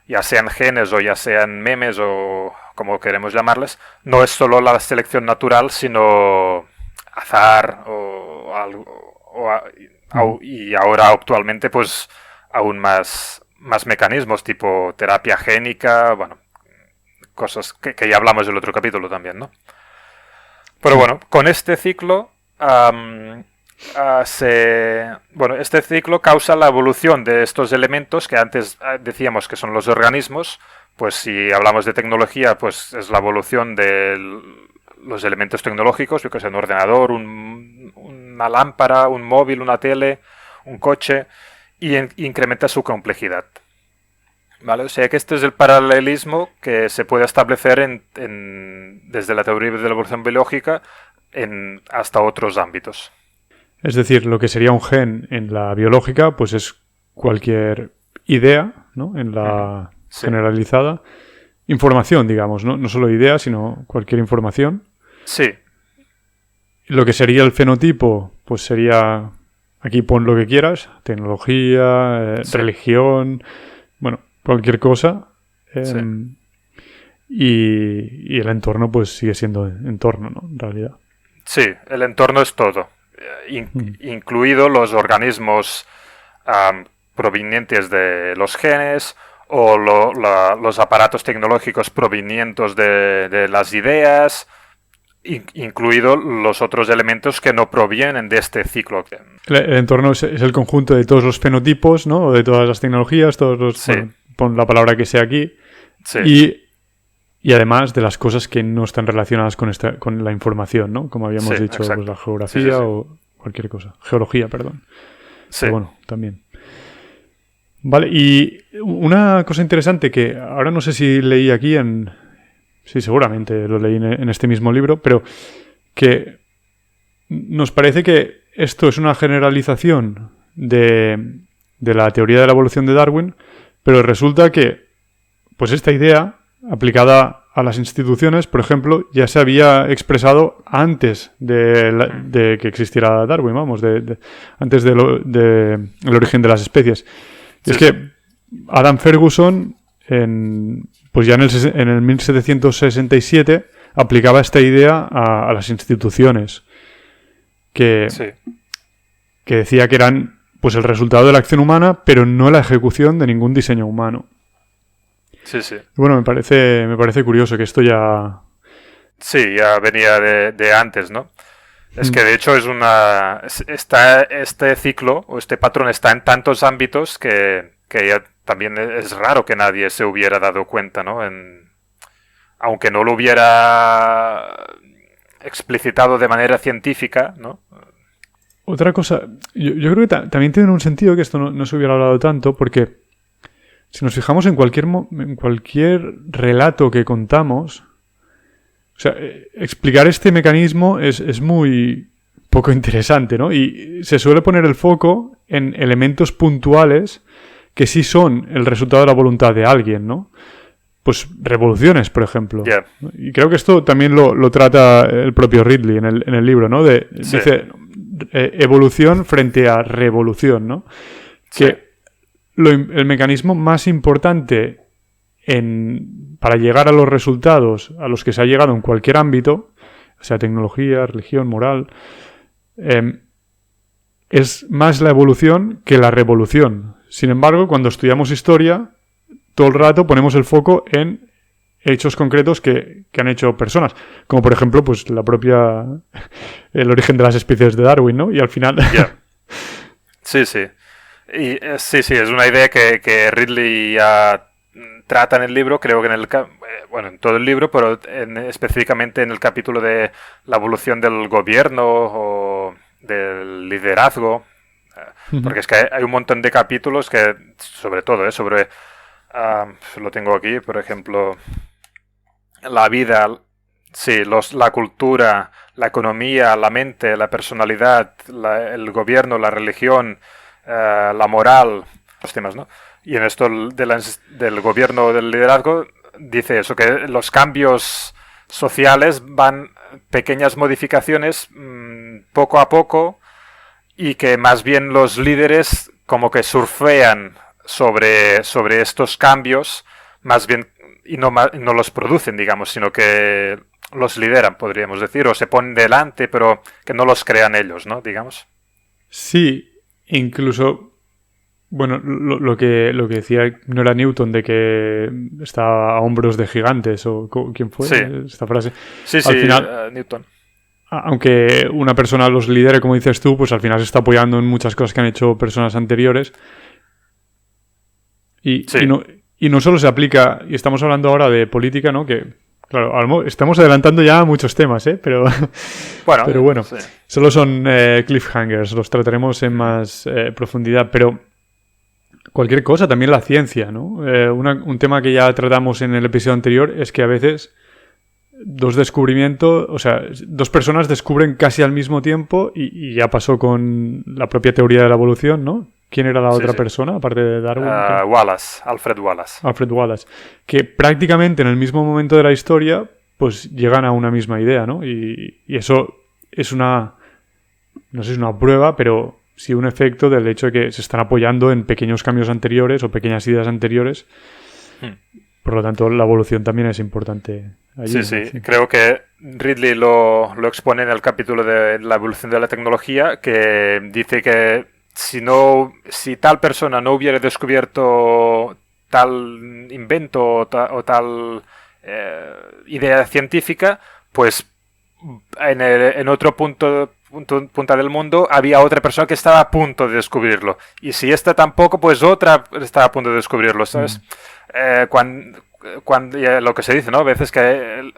ya sean genes o ya sean memes o como queremos llamarles, no es solo la selección natural, sino azar y ahora actualmente pues aún más mecanismos tipo terapia génica, bueno, cosas que ya hablamos del otro capítulo también, ¿no? Pero bueno, con este ciclo... este ciclo causa la evolución de estos elementos que antes decíamos que son los organismos. Pues si hablamos de tecnología, pues es la evolución de los elementos tecnológicos, yo que sé, un ordenador, una lámpara, un móvil, una tele, un coche, y incrementa su complejidad. ¿Vale? O sea que este es el paralelismo que se puede establecer desde la teoría de la evolución biológica hasta otros ámbitos. Es decir, lo que sería un gen en la biológica, pues es cualquier idea, ¿no? En la generalizada. Información, digamos, ¿no? No solo idea, sino cualquier información. Sí. Lo que sería el fenotipo, pues sería aquí pon lo que quieras, tecnología, religión, bueno, cualquier cosa. Y el entorno pues sigue siendo entorno, ¿no? En realidad. Sí, el entorno es todo, incluido los organismos provenientes de los genes o los aparatos tecnológicos provenientes de las ideas, incluido los otros elementos que no provienen de este ciclo. El entorno es el conjunto de todos los fenotipos, ¿no? O de todas las tecnologías, todos los... Bueno, pon la palabra que sea aquí. Sí. Y además de las cosas que no están relacionadas con la información, ¿no? Como habíamos dicho, pues la geografía o cualquier cosa. Geología, perdón. Sí. Pero bueno, también. Vale, y una cosa interesante que ahora no sé si leí aquí sí, seguramente lo leí en este mismo libro, pero que nos parece que esto es una generalización de la teoría de la evolución de Darwin, pero resulta que pues esta idea aplicada a las instituciones, por ejemplo, ya se había expresado antes de que existiera Darwin, vamos, antes del origen de las especies. Y es que Adam Ferguson, pues ya en el 1767, aplicaba esta idea a las instituciones, que decía que eran pues el resultado de la acción humana, pero no la ejecución de ningún diseño humano. Sí, sí. Bueno, me parece curioso que esto ya... Sí, ya venía de antes, ¿no? Es que de hecho este ciclo o este patrón está en tantos ámbitos que ya también es raro que nadie se hubiera dado cuenta, ¿no? Aunque no lo hubiera explicitado de manera científica, ¿no? Otra cosa, yo creo que también tiene un sentido que esto no se hubiera hablado tanto, porque si nos fijamos en cualquier relato que contamos, o sea, explicar este mecanismo es muy poco interesante, ¿no? Y se suele poner el foco en elementos puntuales que sí son el resultado de la voluntad de alguien, ¿no? Pues revoluciones, por ejemplo. Yeah. Y creo que esto también lo trata el propio Ridley en el libro, ¿no? Dice evolución frente a revolución, ¿no? Que el mecanismo más importante para llegar a los resultados a los que se ha llegado en cualquier ámbito, sea tecnología, religión, moral, es más la evolución que la revolución. Sin embargo, cuando estudiamos historia, todo el rato ponemos el foco en hechos concretos que han hecho personas. Como por ejemplo, pues el origen de las especies de Darwin, ¿no? Y al final... Sí. Y sí, es una idea que Ridley ya trata en el libro, creo que en todo el libro, pero específicamente en el capítulo de la evolución del gobierno o del liderazgo, porque es que hay un montón de capítulos que, sobre todo, lo tengo aquí, por ejemplo, la vida, la cultura, la economía, la mente, la personalidad, el gobierno, la religión, la moral, los temas, ¿no? Y en esto del gobierno, del liderazgo, dice eso, que los cambios sociales van pequeñas modificaciones poco a poco y que más bien los líderes como que surfean sobre estos cambios, más bien, y no los producen, digamos, sino que los lideran, podríamos decir, o se ponen delante, pero que no los crean ellos, ¿no? Digamos. Sí. Incluso, bueno, lo que decía no era Newton, de que está a hombros de gigantes, o ¿quién fue esta frase? Sí, al final, Newton. Aunque una persona los lidere, como dices tú, pues al final se está apoyando en muchas cosas que han hecho personas anteriores. Y no solo se aplica, y estamos hablando ahora de política, ¿no? Que... Claro, estamos adelantando ya muchos temas, pero bueno, sí. Solo son cliffhangers, los trataremos en más profundidad, pero cualquier cosa, también la ciencia, ¿no? Un tema que ya tratamos en el episodio anterior es que a veces dos personas descubren casi al mismo tiempo y ya pasó con la propia teoría de la evolución, ¿no? ¿Quién era la otra persona, aparte de Darwin? Alfred Wallace. Alfred Wallace. Que prácticamente en el mismo momento de la historia, pues llegan a una misma idea, ¿no? Y eso es no sé si es una prueba, pero sí un efecto del hecho de que se están apoyando en pequeños cambios anteriores o pequeñas ideas anteriores. Por lo tanto, la evolución también es importante allí. Sí. Creo que Ridley lo expone en el capítulo de la evolución de la tecnología, que dice que si tal persona no hubiera descubierto tal invento o tal idea científica, pues en otro punta del mundo había otra persona que estaba a punto de descubrirlo. Y si esta tampoco, pues otra está a punto de descubrirlo, ¿sabes? Cuando lo que se dice, ¿no? A veces que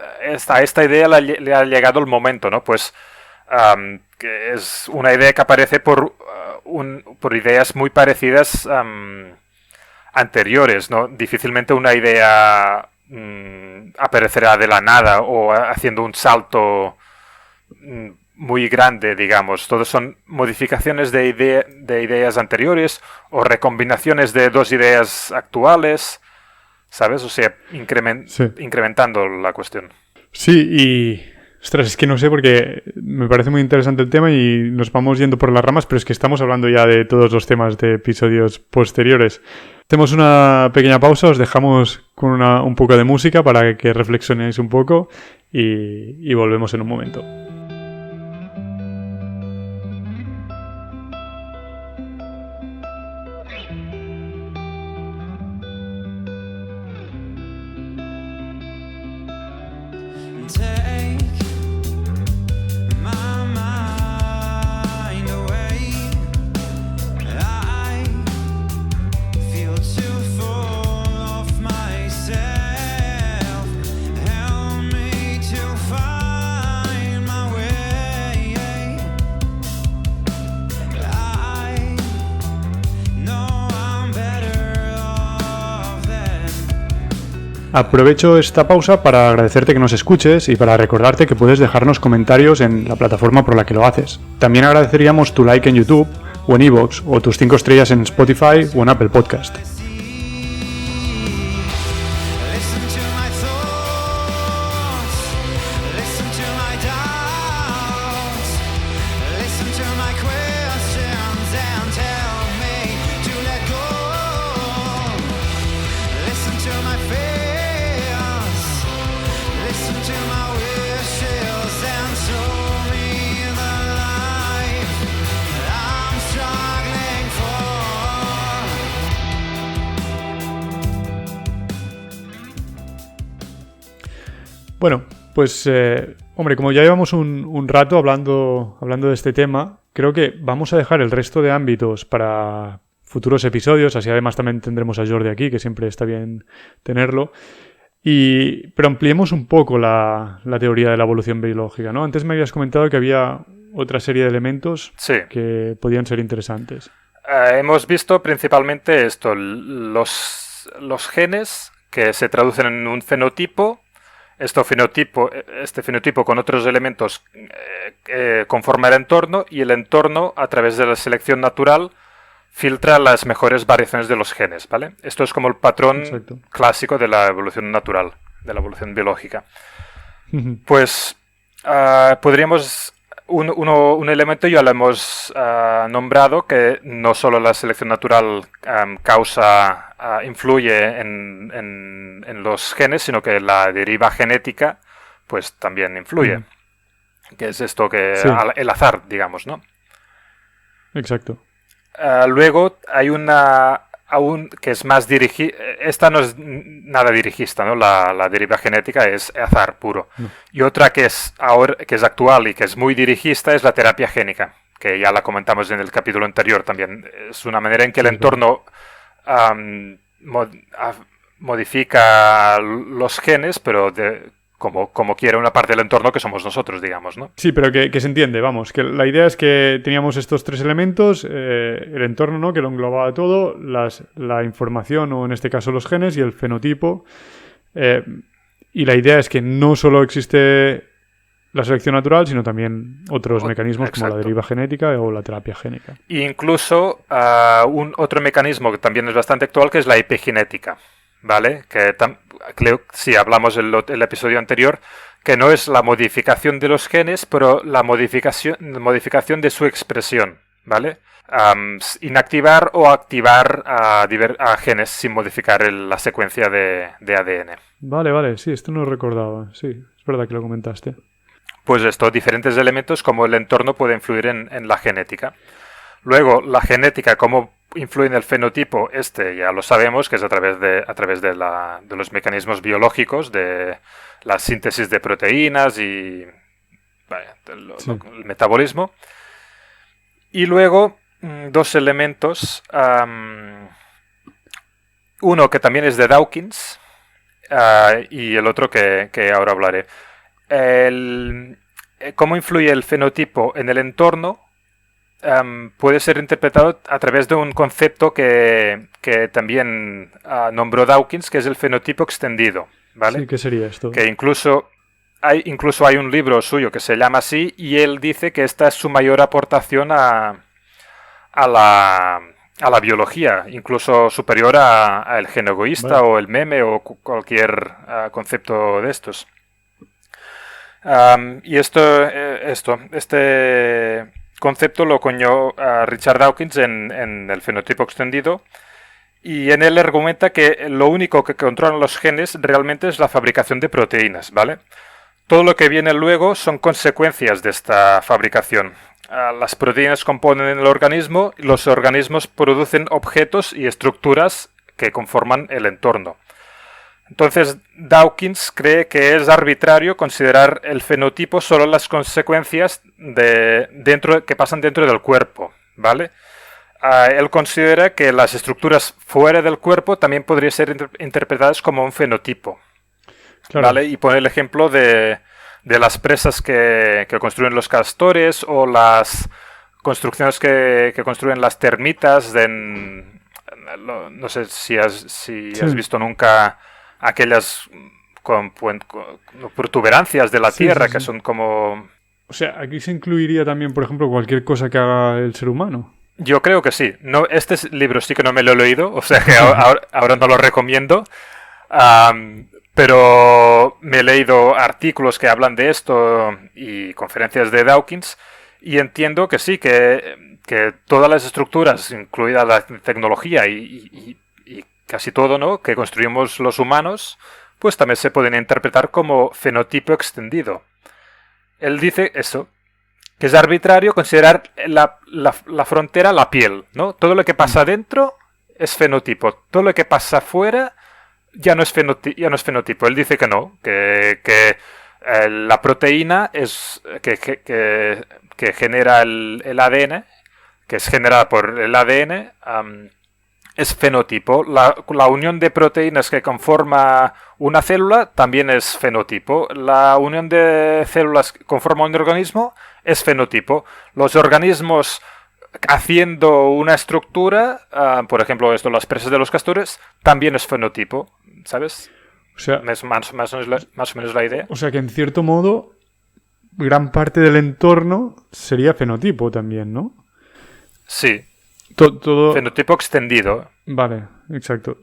a esta idea le ha llegado el momento, ¿no? Pues que es una idea que aparece por ideas muy parecidas anteriores, ¿no? Difícilmente una idea aparecerá de la nada o haciendo un salto muy grande, digamos. Todos son modificaciones de ideas anteriores o recombinaciones de dos ideas actuales, ¿sabes? O sea, incrementando la cuestión. Sí, y... Ostras, es que no sé porque me parece muy interesante el tema y nos vamos yendo por las ramas, pero es que estamos hablando ya de todos los temas de episodios posteriores. Hacemos una pequeña pausa, os dejamos con un poco de música para que reflexionéis un poco y volvemos en un momento. Aprovecho esta pausa para agradecerte que nos escuches y para recordarte que puedes dejarnos comentarios en la plataforma por la que lo haces. También agradeceríamos tu like en YouTube o en iVoox o tus 5 estrellas en Spotify o en Apple Podcast. Bueno, pues, hombre, como ya llevamos un rato hablando de este tema, creo que vamos a dejar el resto de ámbitos para futuros episodios, así además también tendremos a Jordi aquí, que siempre está bien tenerlo, pero ampliemos un poco la teoría de la evolución biológica, ¿no? Antes me habías comentado que había otra serie de elementos que podían ser interesantes. Hemos visto principalmente esto, los genes que se traducen en un fenotipo. Este fenotipo con otros elementos conforma el entorno, y el entorno, a través de la selección natural, filtra las mejores variaciones de los genes, ¿vale? Esto es como el patrón clásico de la evolución natural, de la evolución biológica. Pues podríamos... Un elemento ya lo hemos nombrado, que no solo la selección natural influye en los genes, sino que la deriva genética pues también influye. Que es esto que el azar, digamos, ¿no? Exacto. Luego hay una aún que es más dirigida. Esta no es nada dirigista, ¿no? La deriva genética es azar puro. No. Y otra que es actual y que es muy dirigista es la terapia génica, que ya la comentamos en el capítulo anterior también. Es una manera en que el entorno modifica los genes, pero como quiere una parte del entorno que somos nosotros, digamos, ¿no? Sí, pero que se entiende, vamos, que la idea es que teníamos estos tres elementos, el entorno, ¿no?, que lo englobaba todo, la información, o en este caso los genes, y el fenotipo, y la idea es que no solo existe la selección natural, sino también otros mecanismos como la deriva genética o la terapia génica. E incluso otro mecanismo que también es bastante actual, que es la epigenética, ¿vale? Sí, hablamos en el episodio anterior, que no es la modificación de los genes, pero la modificación de su expresión, ¿vale? inactivar o activar a genes sin modificar la secuencia de ADN. Vale, sí, esto no lo recordaba. Sí, es verdad que lo comentaste. Pues esto, diferentes elementos como el entorno puede influir en la genética. Luego, la genética, cómo influye en el fenotipo, ya lo sabemos, que es a través de los mecanismos biológicos, de la síntesis de proteínas y el metabolismo. Y luego, dos elementos, uno que también es de Dawkins y el otro que ahora hablaré. Cómo influye el fenotipo en el entorno puede ser interpretado a través de un concepto que también nombró Dawkins, que es el fenotipo extendido, ¿vale? Sí, ¿qué sería esto? Que incluso hay un libro suyo que se llama así, y él dice que esta es su mayor aportación a la biología, incluso superior al gen egoísta, o el meme o cualquier concepto de estos. Y este concepto lo coñó Richard Dawkins en el fenotipo extendido, y en él argumenta que lo único que controlan los genes realmente es la fabricación de proteínas, ¿vale? Todo lo que viene luego son consecuencias de esta fabricación. Las proteínas componen el organismo y los organismos producen objetos y estructuras que conforman el entorno. Entonces, Dawkins cree que es arbitrario considerar el fenotipo solo las consecuencias que pasan dentro del cuerpo, ¿vale? Él considera que las estructuras fuera del cuerpo también podrían ser interpretadas como un fenotipo, claro. ¿Vale? Y pone el ejemplo de las presas que construyen los castores, o las construcciones que construyen las termitas. No sé si has visto nunca aquellas con protuberancias de la tierra, que son como... O sea, aquí se incluiría también, por ejemplo, cualquier cosa que haga el ser humano. Yo creo que sí. No, este libro sí que no me lo he leído, o sea que ahora no lo recomiendo. Pero me he leído artículos que hablan de esto y conferencias de Dawkins, y entiendo que sí, que todas las estructuras, incluida la tecnología y casi todo, ¿no?, que construimos los humanos, pues también se pueden interpretar como fenotipo extendido. Él dice eso, que es arbitrario considerar la frontera la piel, ¿no? Todo lo que pasa dentro es fenotipo, todo lo que pasa afuera ya no es fenotipo. Él dice que no, que la proteína es que genera el ADN, que es generada por el ADN, es fenotipo. La unión de proteínas que conforma una célula también es fenotipo. La unión de células que conforma un organismo es fenotipo. Los organismos haciendo una estructura, por ejemplo, las presas de los castores, también es fenotipo, ¿sabes? O sea, ¿Es más o menos la idea? O sea que en cierto modo gran parte del entorno sería fenotipo también, ¿no? Sí. Todo... Fenotipo extendido. Vale, exacto.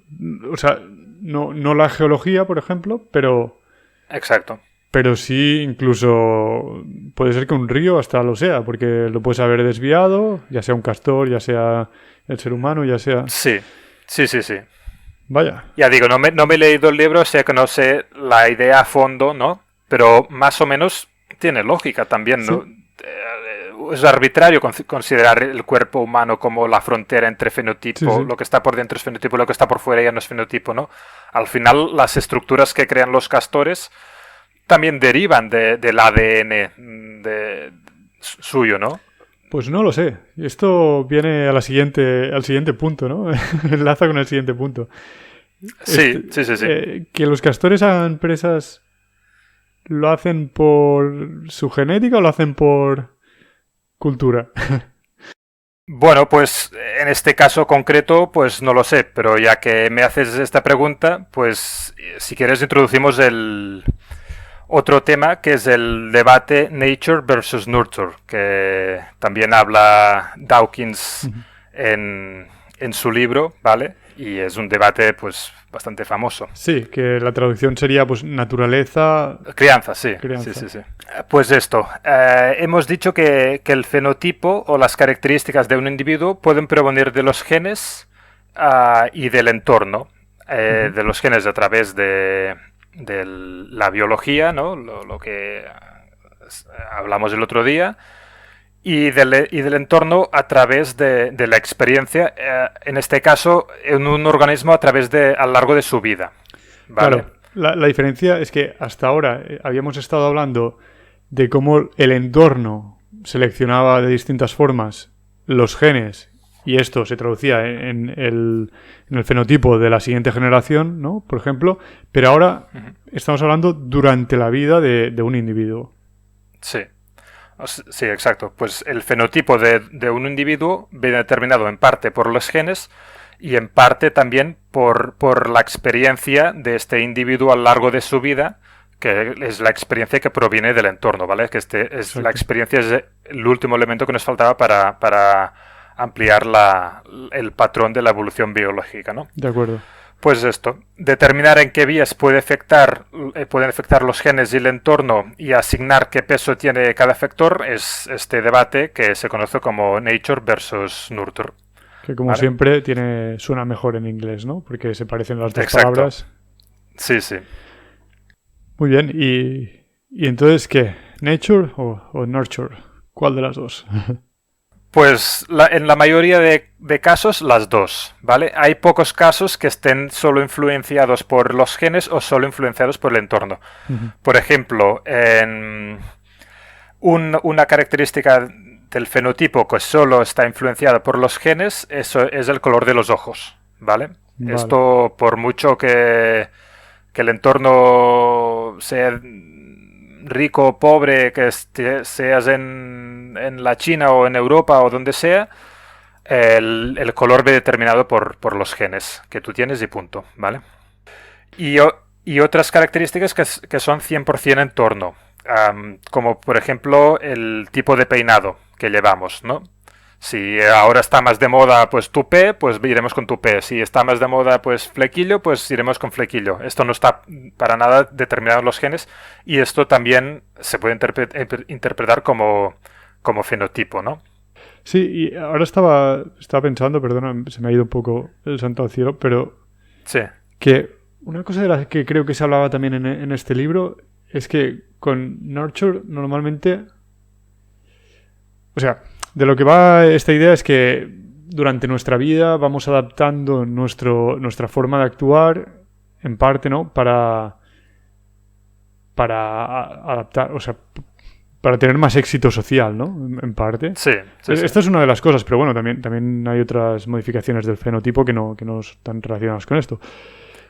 O sea, no la geología, por ejemplo, pero... Exacto. Pero sí, incluso puede ser que un río hasta lo sea, porque lo puedes haber desviado, ya sea un castor, ya sea el ser humano, ya sea... Sí. Vaya. Ya digo, no me he leído el libro, o sea que no sé la idea a fondo, ¿no? Pero más o menos tiene lógica también, ¿no? Sí. Es arbitrario considerar el cuerpo humano como la frontera entre fenotipo, sí. Lo que está por dentro es fenotipo, lo que está por fuera ya no es fenotipo, ¿no? Al final, las estructuras que crean los castores también derivan del ADN suyo, ¿no? Pues no lo sé. Esto viene al siguiente punto, ¿no? Enlaza con el siguiente punto. Sí. Que los castores hagan presas, ¿lo hacen por su genética o lo hacen por cultura? Bueno, pues en este caso concreto, pues no lo sé, pero ya que me haces esta pregunta, pues si quieres introducimos el otro tema, que es el debate Nature versus Nurture, que también habla Dawkins en su libro, ¿vale? Y es un debate pues bastante famoso. Sí, que la traducción sería pues naturaleza... Crianza, sí. Crianza. Sí. Pues esto, hemos dicho que el fenotipo o las características de un individuo pueden provenir de los genes y del entorno. De los genes a través de la biología, ¿no? Lo que hablamos el otro día. Y del entorno a través de la experiencia, en este caso, en un organismo a lo largo de su vida. ¿Vale? Claro, la diferencia es que hasta ahora habíamos estado hablando de cómo el entorno seleccionaba de distintas formas los genes y esto se traducía en el fenotipo de la siguiente generación, ¿no? Por ejemplo, pero ahora estamos hablando durante la vida de un individuo. Sí. Sí, exacto. Pues el fenotipo de un individuo viene determinado en parte por los genes y en parte también por la experiencia de este individuo a lo largo de su vida, que es la experiencia que proviene del entorno, ¿vale? Que la experiencia es el último elemento que nos faltaba para ampliar el patrón de la evolución biológica, ¿no? De acuerdo. Pues esto, determinar en qué vías pueden afectar los genes y el entorno y asignar qué peso tiene cada factor es este debate que se conoce como Nature versus Nurture. Que como siempre suena mejor en inglés, ¿no? Porque se parecen las dos palabras. Sí. Muy bien, ¿y entonces qué? ¿Nature o Nurture? ¿Cuál de las dos? Pues en la mayoría de casos las dos, ¿vale? Hay pocos casos que estén solo influenciados por los genes o solo influenciados por el entorno. Por ejemplo, una característica del fenotipo que solo está influenciada por los genes, eso es el color de los ojos, ¿vale? Esto, por mucho que el entorno sea rico o pobre, que seas en la China o en Europa o donde sea, el color ve determinado por los genes que tú tienes y punto, ¿vale? Y otras características que son 100% entorno, como por ejemplo el tipo de peinado que llevamos, ¿no? Si ahora está más de moda pues tupé, pues iremos con tupé. Si está más de moda pues flequillo, pues iremos con flequillo. Esto no está para nada determinado en los genes y esto también se puede interpretar como fenotipo, ¿no? Sí, y ahora estaba pensando, perdona, se me ha ido un poco el santo al cielo, pero sí, que una cosa de la que creo que se hablaba también en este libro es que con Nurture normalmente, o sea, de lo que va esta idea es que durante nuestra vida vamos adaptando nuestra forma de actuar, en parte, ¿no? Para adaptar, o sea, para tener más éxito social, ¿no? En parte. Sí. Esta es una de las cosas, pero bueno, también hay otras modificaciones del fenotipo que no están relacionadas con esto.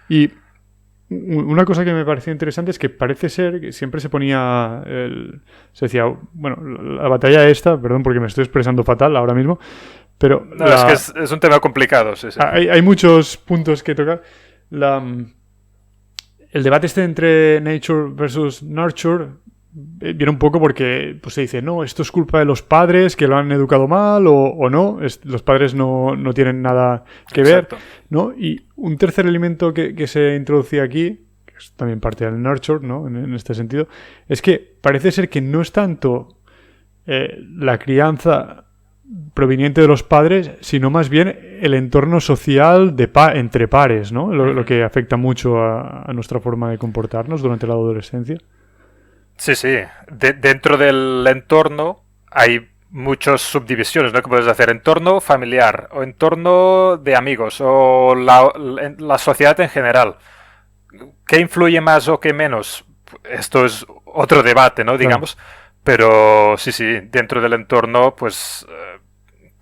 Y una cosa que me pareció interesante es que parece ser que siempre se ponía se decía, bueno, la batalla esta, perdón porque me estoy expresando fatal ahora mismo, pero no, es que es un tema complicado, sí. Hay muchos puntos que tocar. El debate entre Nature versus Nurture viene un poco porque pues se dice, no, esto es culpa de los padres que lo han educado mal o no, los padres no tienen nada que ver, ¿no? Y un tercer elemento que se introducía aquí, que es también parte del nurture, ¿no? En este sentido, es que parece ser que no es tanto la crianza proveniente de los padres, sino más bien el entorno social entre pares, ¿no? Lo que afecta mucho a nuestra forma de comportarnos durante la adolescencia. Sí. Dentro del entorno hay muchas subdivisiones, ¿no? Que puedes hacer entorno familiar o entorno de amigos o la sociedad en general. ¿Qué influye más o qué menos? Esto es otro debate, ¿no? Digamos. Claro. Pero sí, dentro del entorno, pues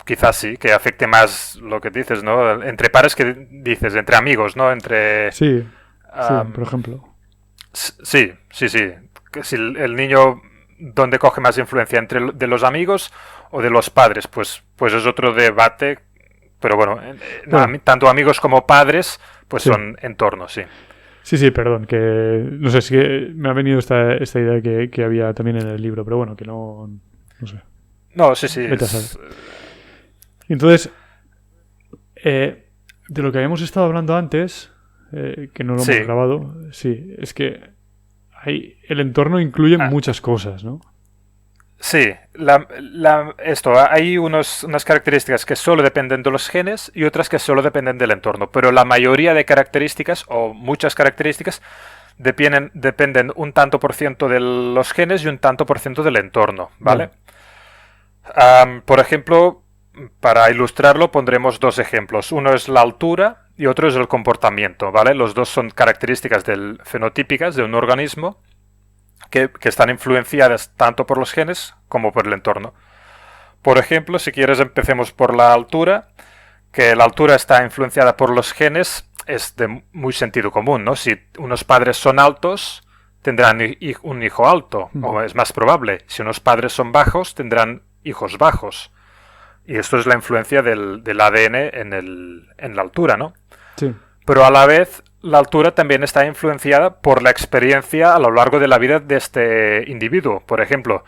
quizás sí, que afecte más lo que dices, ¿no? Entre pares que dices, entre amigos, ¿no? Sí, por ejemplo. Sí. Si el niño, ¿dónde coge más influencia? ¿De los amigos o de los padres? Pues es otro debate, pero bueno, tanto amigos como padres, pues son entornos, sí. Sí, perdón, que no sé, si me ha venido esta idea que había también en el libro, pero bueno, que no sé. No, sí. Entonces, de lo que habíamos estado hablando antes, que no lo hemos grabado, sí, es que el entorno incluye muchas cosas, ¿no? Sí, hay unas características que solo dependen de los genes y otras que solo dependen del entorno, pero la mayoría de características o muchas características dependen un tanto por ciento de los genes y un tanto por ciento del entorno, ¿vale? Por ejemplo, para ilustrarlo pondremos dos ejemplos. Uno es la altura y otro es el comportamiento, ¿vale? Los dos son características fenotípicas de un organismo que están influenciadas tanto por los genes como por el entorno. Por ejemplo, si quieres empecemos por la altura, que la altura está influenciada por los genes, es de muy sentido común, ¿no? Si unos padres son altos, tendrán un hijo alto, o es más probable. Si unos padres son bajos, tendrán hijos bajos. Y esto es la influencia del ADN en la altura, ¿no? Sí. Pero a la vez, la altura también está influenciada por la experiencia a lo largo de la vida de este individuo. Por ejemplo,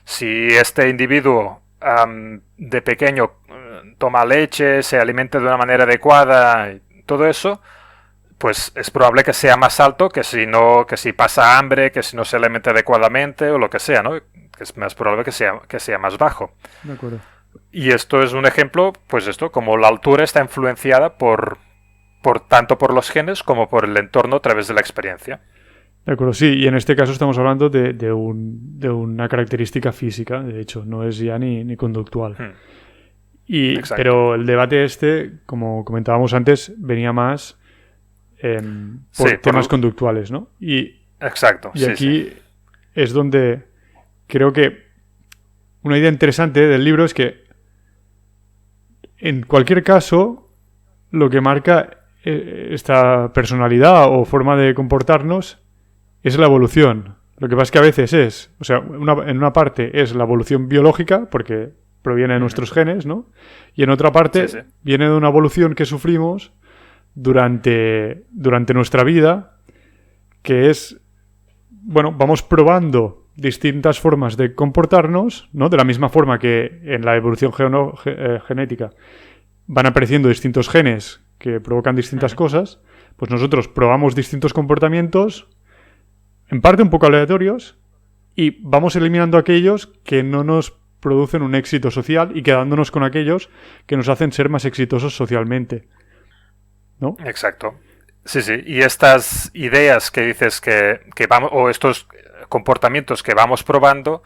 si este individuo de pequeño toma leche, se alimenta de una manera adecuada, y todo eso, pues es probable que sea más alto que si pasa hambre, que si no se alimenta adecuadamente o lo que sea, ¿no? Que es más probable que sea más bajo. De acuerdo. Y esto es un ejemplo, pues como la altura está influenciada tanto por los genes como por el entorno a través de la experiencia. De acuerdo, sí, y en este caso estamos hablando de una característica física, de hecho, no es ya ni conductual. Pero el debate como comentábamos antes, venía más por temas conductuales, ¿no? Exacto. Y aquí es donde creo que una idea interesante del libro es que en cualquier caso lo que marca esta personalidad o forma de comportarnos es la evolución. Lo que pasa es que a veces en una parte es la evolución biológica, porque proviene de nuestros genes, ¿no? Y en otra parte viene de una evolución que sufrimos durante nuestra vida, que es, vamos probando distintas formas de comportarnos, ¿no? De la misma forma que en la evolución genética van apareciendo distintos genes que provocan distintas cosas, pues nosotros probamos distintos comportamientos, en parte un poco aleatorios, y vamos eliminando aquellos que no nos producen un éxito social y quedándonos con aquellos que nos hacen ser más exitosos socialmente, ¿no? Exacto. Sí. Y estas ideas que dices que vamos, o estos comportamientos que vamos probando,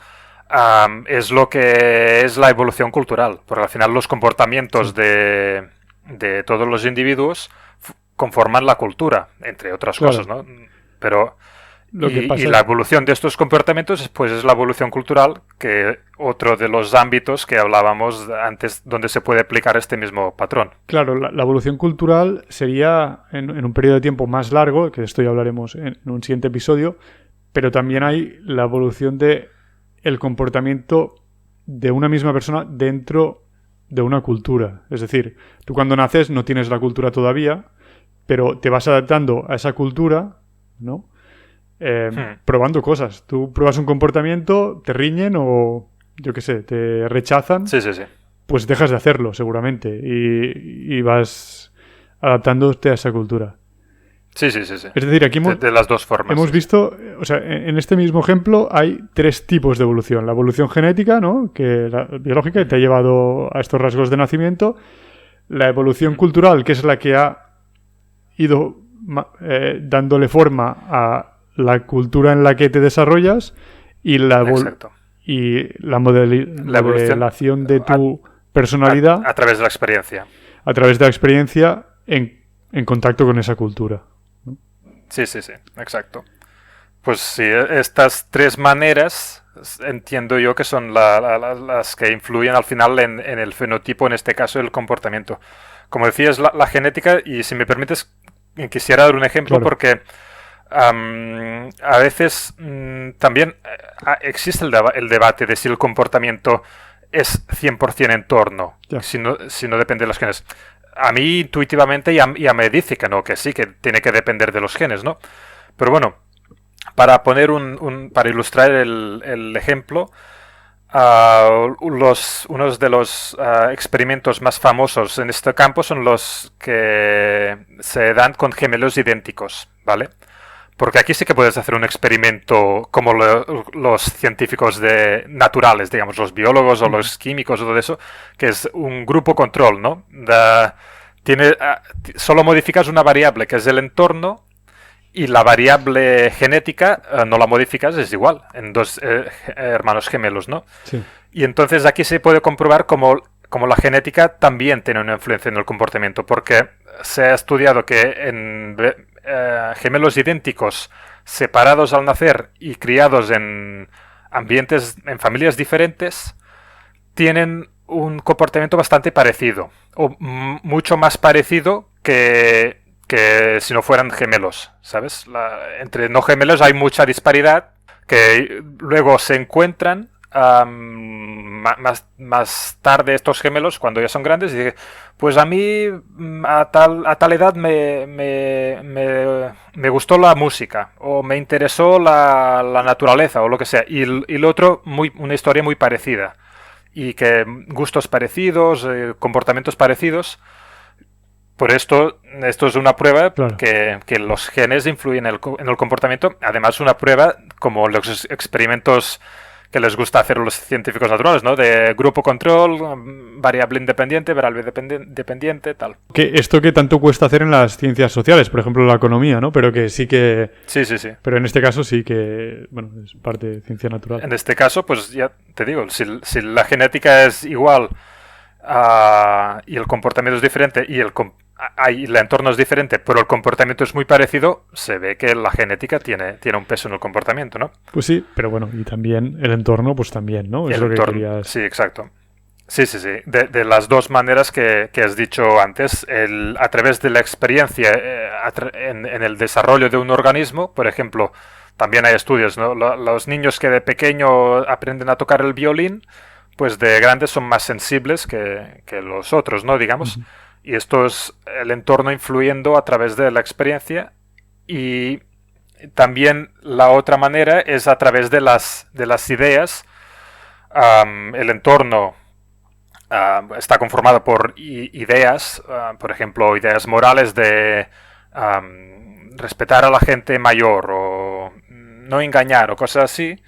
es lo que es la evolución cultural, porque al final los comportamientos de todos los individuos conforman la cultura, entre otras cosas, ¿no? Pero y la evolución de estos comportamientos pues es la evolución cultural, que otro de los ámbitos que hablábamos antes donde se puede aplicar este mismo patrón. Claro, la evolución cultural sería en un periodo de tiempo más largo, que de esto ya hablaremos en un siguiente episodio, pero también hay la evolución de el comportamiento de una misma persona dentro de una cultura. Es decir, tú cuando naces no tienes la cultura todavía, pero te vas adaptando a esa cultura, ¿no? Probando cosas. Tú pruebas un comportamiento, te riñen o, yo qué sé, te rechazan. Sí. Pues dejas de hacerlo, seguramente, y vas adaptándote a esa cultura. Sí. Es decir, aquí de las dos formas. Hemos visto, o sea, en este mismo ejemplo hay tres tipos de evolución. La evolución genética, ¿no? Que la biológica, que te ha llevado a estos rasgos de nacimiento. La evolución cultural, que es la que ha ido dándole forma a la cultura en la que te desarrollas, y la modelación de tu personalidad a través de la experiencia. A través de la experiencia en contacto con esa cultura. Sí, exacto. Pues sí, estas tres maneras entiendo yo que son las que influyen al final en el fenotipo, en este caso el comportamiento. Como decías, la genética, y si me permites, quisiera dar un ejemplo, claro. Porque a veces también existe el debate de si el comportamiento es 100% entorno, si no depende de los genes. A mí intuitivamente ya me dice que no, que sí, que tiene que depender de los genes, ¿no? Pero bueno, para poner para ilustrar el ejemplo, Unos de los experimentos más famosos en este campo son los que se dan con gemelos idénticos, ¿vale? Porque aquí sí que puedes hacer un experimento como los científicos naturales, digamos, los biólogos o los químicos o todo eso, que es un grupo control, ¿no? Solo modificas una variable, que es el entorno, y la variable genética no la modificas, es igual, en dos hermanos gemelos, ¿no? Sí. Y entonces aquí se puede comprobar cómo la genética también tiene una influencia en el comportamiento, porque se ha estudiado que en gemelos idénticos, separados al nacer y criados en ambientes, en familias diferentes, tienen un comportamiento bastante parecido, o mucho más parecido que si no fueran gemelos, ¿sabes? Entre no gemelos hay mucha disparidad, que luego se encuentran más tarde estos gemelos, cuando ya son grandes, y dicen, pues a mí a tal edad me gustó la música, o me interesó la naturaleza, o lo que sea, y el otro una historia muy parecida, y que gustos parecidos, comportamientos parecidos. Por esto es una prueba, Claro, que los genes influyen en el comportamiento. Además, una prueba como los experimentos que les gusta hacer los científicos naturales, ¿no? De grupo control, variable independiente, variable dependiente, tal. que esto que tanto cuesta hacer en las ciencias sociales, por ejemplo la economía, ¿no? Pero que sí que... Sí, sí, sí. Pero en este caso sí que, bueno, es parte de ciencia natural. En este caso, pues ya te digo, si la genética es igual y el comportamiento es diferente y el entorno es diferente, pero el comportamiento es muy parecido, se ve que la genética tiene un peso en el comportamiento, ¿no? Pues sí, pero bueno, y también el entorno, pues también, ¿no? Es El lo que entorno, querías... sí, exacto. Sí, sí, sí. De las dos maneras que has dicho antes, a través de la experiencia en el desarrollo de un organismo, por ejemplo, también hay estudios, ¿no? Los niños que de pequeño aprenden a tocar el violín, pues de grandes son más sensibles que los otros, ¿no? Digamos. Ujú. Y esto es el entorno influyendo a través de la experiencia. Y también la otra manera es a través de las ideas. El entorno está conformado por ideas, por ejemplo, ideas morales de respetar a la gente mayor o no engañar o cosas así,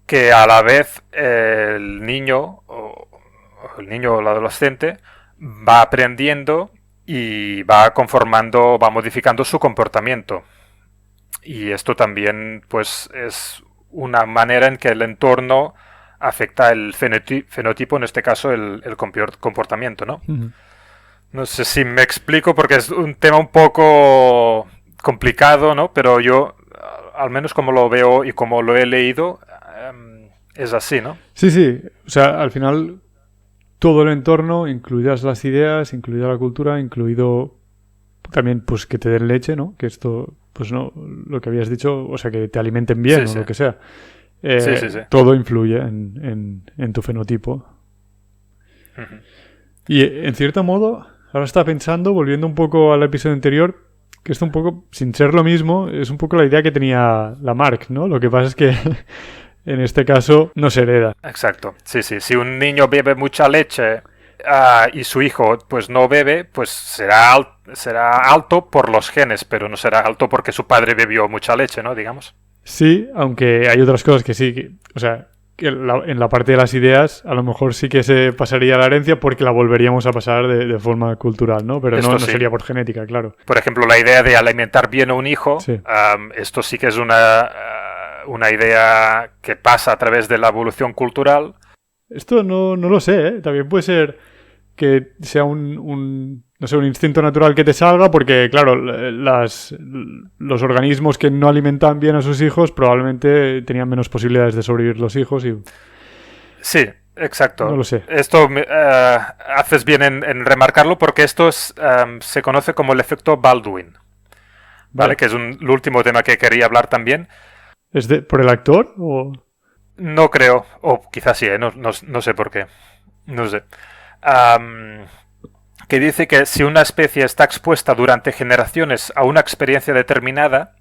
que a la vez el niño o el adolescente va aprendiendo y va conformando, va modificando su comportamiento. Y esto también, pues, es una manera en que el entorno afecta el fenotipo, en este caso el comportamiento, ¿no? Ujú. No sé si me explico porque es un tema un poco complicado, ¿no? Pero yo, al menos como lo veo y como lo he leído, es así, ¿no? Sí, sí. O sea, al final todo el entorno, incluidas las ideas, incluida la cultura, incluido también pues que te den leche, ¿no? Que esto, pues no, lo que habías dicho, o sea, que te alimenten bien Sí, o sí. lo que sea. Sí, sí, sí. Todo influye en tu fenotipo. Ujú. Y en cierto modo, ahora estaba pensando, volviendo un poco al episodio anterior, que esto un poco, sin ser lo mismo, es un poco la idea que tenía Lamarck, ¿no? Lo que pasa es que en este caso no se hereda. Exacto. Sí, sí. Si un niño bebe mucha leche y su hijo pues no bebe, pues será alto por los genes, pero no será alto porque su padre bebió mucha leche, ¿no? Digamos. Sí, aunque hay otras cosas que sí, o sea, que en la parte de las ideas a lo mejor sí que se pasaría la herencia porque la volveríamos a pasar de forma cultural, ¿no? Pero no Sí. sería por genética, claro. Por ejemplo, la idea de alimentar bien a un hijo, Sí. esto sí que es una idea que pasa a través de la evolución cultural. Esto no lo sé, ¿eh? También puede ser que sea no sé, un instinto natural que te salga porque, claro, los organismos que no alimentan bien a sus hijos probablemente tenían menos posibilidades de sobrevivir los hijos y Sí, exacto. no lo sé. Esto haces bien en remarcarlo porque esto se conoce como el efecto Baldwin, ¿vale? Que es el último tema que quería hablar también. ¿Es por el actor o...? No creo, o quizás sí, no sé por qué. No sé. Que dice que si una especie está expuesta durante generaciones a una experiencia determinada,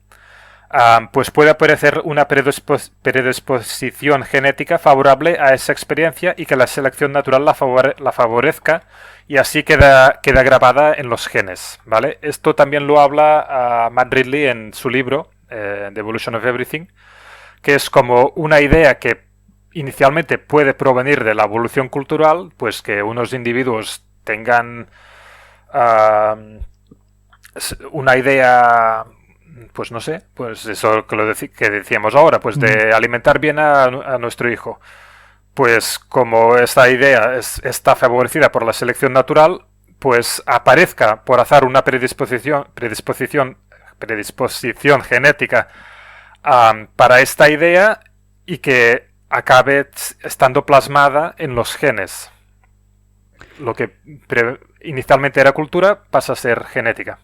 pues puede aparecer una predisposición genética favorable a esa experiencia y que la selección natural la favorezca y así queda grabada en los genes, ¿vale? Esto también lo habla Matt Ridley en su libro, The Evolution of Everything, que es como una idea que inicialmente puede provenir de la evolución cultural, pues que unos individuos tengan una idea, pues no sé, pues eso que decíamos ahora, pues de alimentar bien a nuestro hijo. Pues como esta idea está favorecida por la selección natural, pues aparezca por azar una predisposición genética para esta idea y que acabe estando plasmada en los genes. Lo que inicialmente era cultura pasa a ser genética.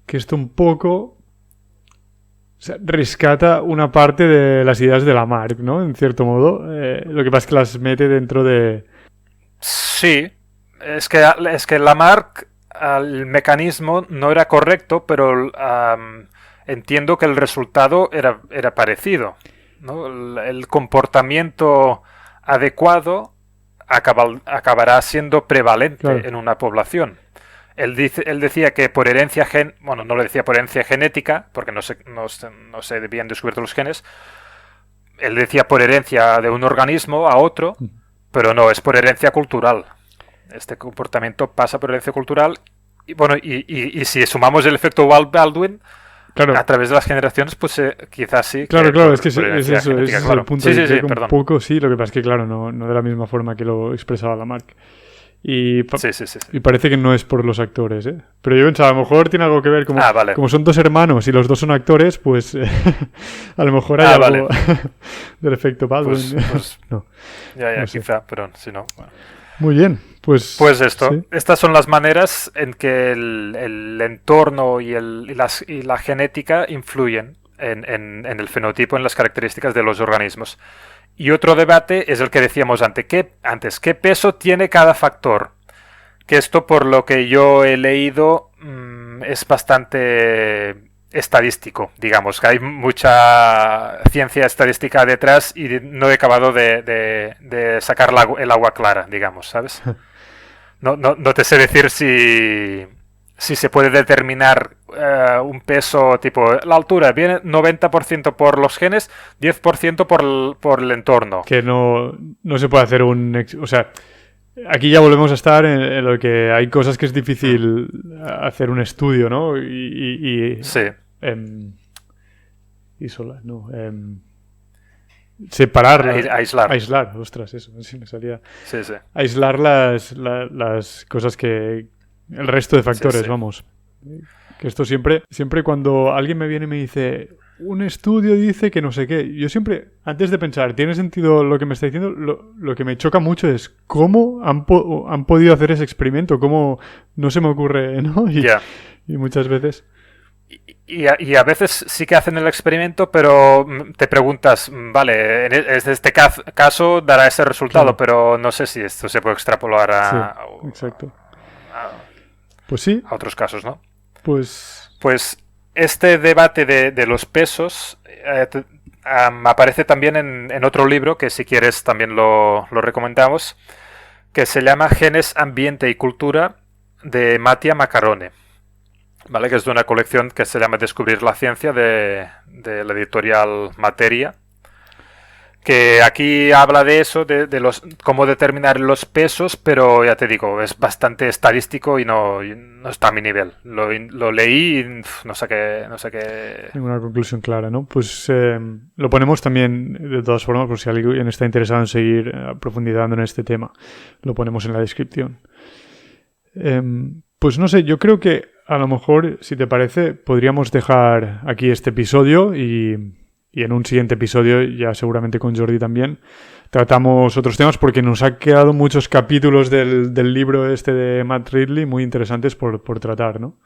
Que esto un poco rescata una parte de las ideas de Lamarck, ¿no? En cierto modo. Lo que pasa es que las mete dentro de... Sí. Es que Lamarck, el mecanismo no era correcto, pero entiendo que el resultado era parecido, ¿no? El comportamiento adecuado acabará siendo prevalente, claro, en una población. Él decía que por herencia no lo decía por herencia genética, porque no se debían descubierto los genes. Él decía por herencia de un organismo a otro, pero no, es por herencia cultural. Este comportamiento pasa por herencia cultural. Y bueno, y si sumamos el efecto Baldwin, claro, a través de las generaciones, pues quizás sí. Claro, es que es eso, ese es claro, el punto. Sí, un poco, sí, lo que pasa es que, claro, no de la misma forma que lo expresaba Lamarck. Y parece que no es por los actores, ¿eh? Pero yo pensaba, a lo mejor tiene algo que ver, como son dos hermanos y los dos son actores, pues a lo mejor hay algo del efecto Baldwin. Pues, no. Ya, no sé. Quizá, pero si no... Bueno. Muy bien, pues esto. ¿Sí? Estas son las maneras en que el entorno y la genética influyen en el fenotipo, en las características de los organismos. Y otro debate es el que decíamos antes. ¿Qué peso tiene cada factor? Que esto, por lo que yo he leído, es bastante estadístico, digamos, que hay mucha ciencia estadística detrás y no he acabado de sacar el agua clara, digamos, ¿sabes? No te sé decir si se puede determinar un peso tipo... La altura viene 90% por los genes, 10% por el entorno. Que no se puede hacer o sea, aquí ya volvemos a estar en lo que hay cosas que es difícil hacer un estudio, ¿no? Sí. Isolar, no. Separar. Aislar. Ostras, eso. Sí, me salía. Sí. Aislar las cosas que... El resto de factores, sí. Vamos. Que esto siempre cuando alguien me viene y me dice, un estudio dice que no sé qué, yo siempre, antes de pensar, ¿tiene sentido lo que me está diciendo? Lo que me choca mucho es cómo han podido hacer ese experimento, cómo no se me ocurre, ¿no? Y muchas veces... Y a veces sí que hacen el experimento, pero te preguntas, vale, en este caso dará ese resultado, claro, pero no sé si esto se puede extrapolar exacto. Pues sí. A otros casos, ¿no? Pues este debate de los pesos aparece también en otro libro, que si quieres también lo recomendamos, que se llama Genes, Ambiente y Cultura, de Mattia Maccarone, ¿vale? Que es de una colección que se llama Descubrir la Ciencia, de la editorial Materia, que aquí habla de eso, de cómo determinar los pesos, pero ya te digo, es bastante estadístico y no está a mi nivel. Lo leí y no sé qué... Ninguna conclusión clara, ¿no? Pues lo ponemos también, de todas formas, por si alguien está interesado en seguir profundizando en este tema. Lo ponemos en la descripción. Pues no sé, yo creo que a lo mejor, si te parece, podríamos dejar aquí este episodio y en un siguiente episodio, ya seguramente con Jordi también, tratamos otros temas porque nos ha quedado muchos capítulos del libro este de Matt Ridley muy interesantes por tratar, ¿no?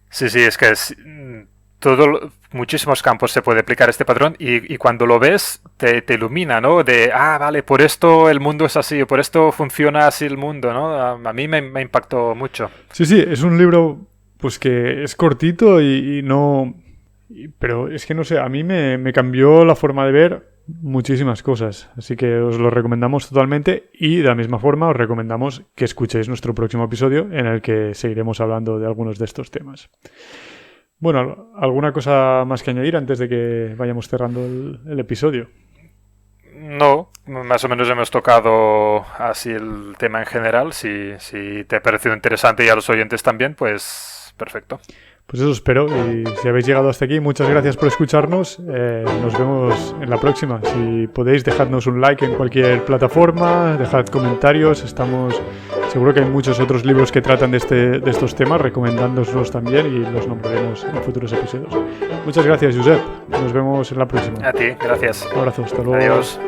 Sí, es que muchísimos campos se puede aplicar este patrón y cuando lo ves te ilumina, ¿no? Vale, por esto el mundo es así, por esto funciona así el mundo, ¿no? A mí me impactó mucho. Sí, es un libro pues que es cortito y no Pero es que no sé, a mí me cambió la forma de ver muchísimas cosas. Así que os lo recomendamos totalmente y de la misma forma os recomendamos que escuchéis nuestro próximo episodio en el que seguiremos hablando de algunos de estos temas. Bueno, ¿alguna cosa más que añadir antes de que vayamos cerrando el episodio? No, más o menos hemos tocado así el tema en general. Si te ha parecido interesante y a los oyentes también, pues perfecto. Pues eso espero, y si habéis llegado hasta aquí, muchas gracias por escucharnos. Nos vemos en la próxima. Si podéis, dejadnos un like en cualquier plataforma, dejad comentarios. Seguro que hay muchos otros libros que tratan de estos temas, recomendándolos también, y los nombraremos en futuros episodios. Muchas gracias, Josep. Nos vemos en la próxima. A ti, gracias. Un abrazo, hasta luego. Adiós.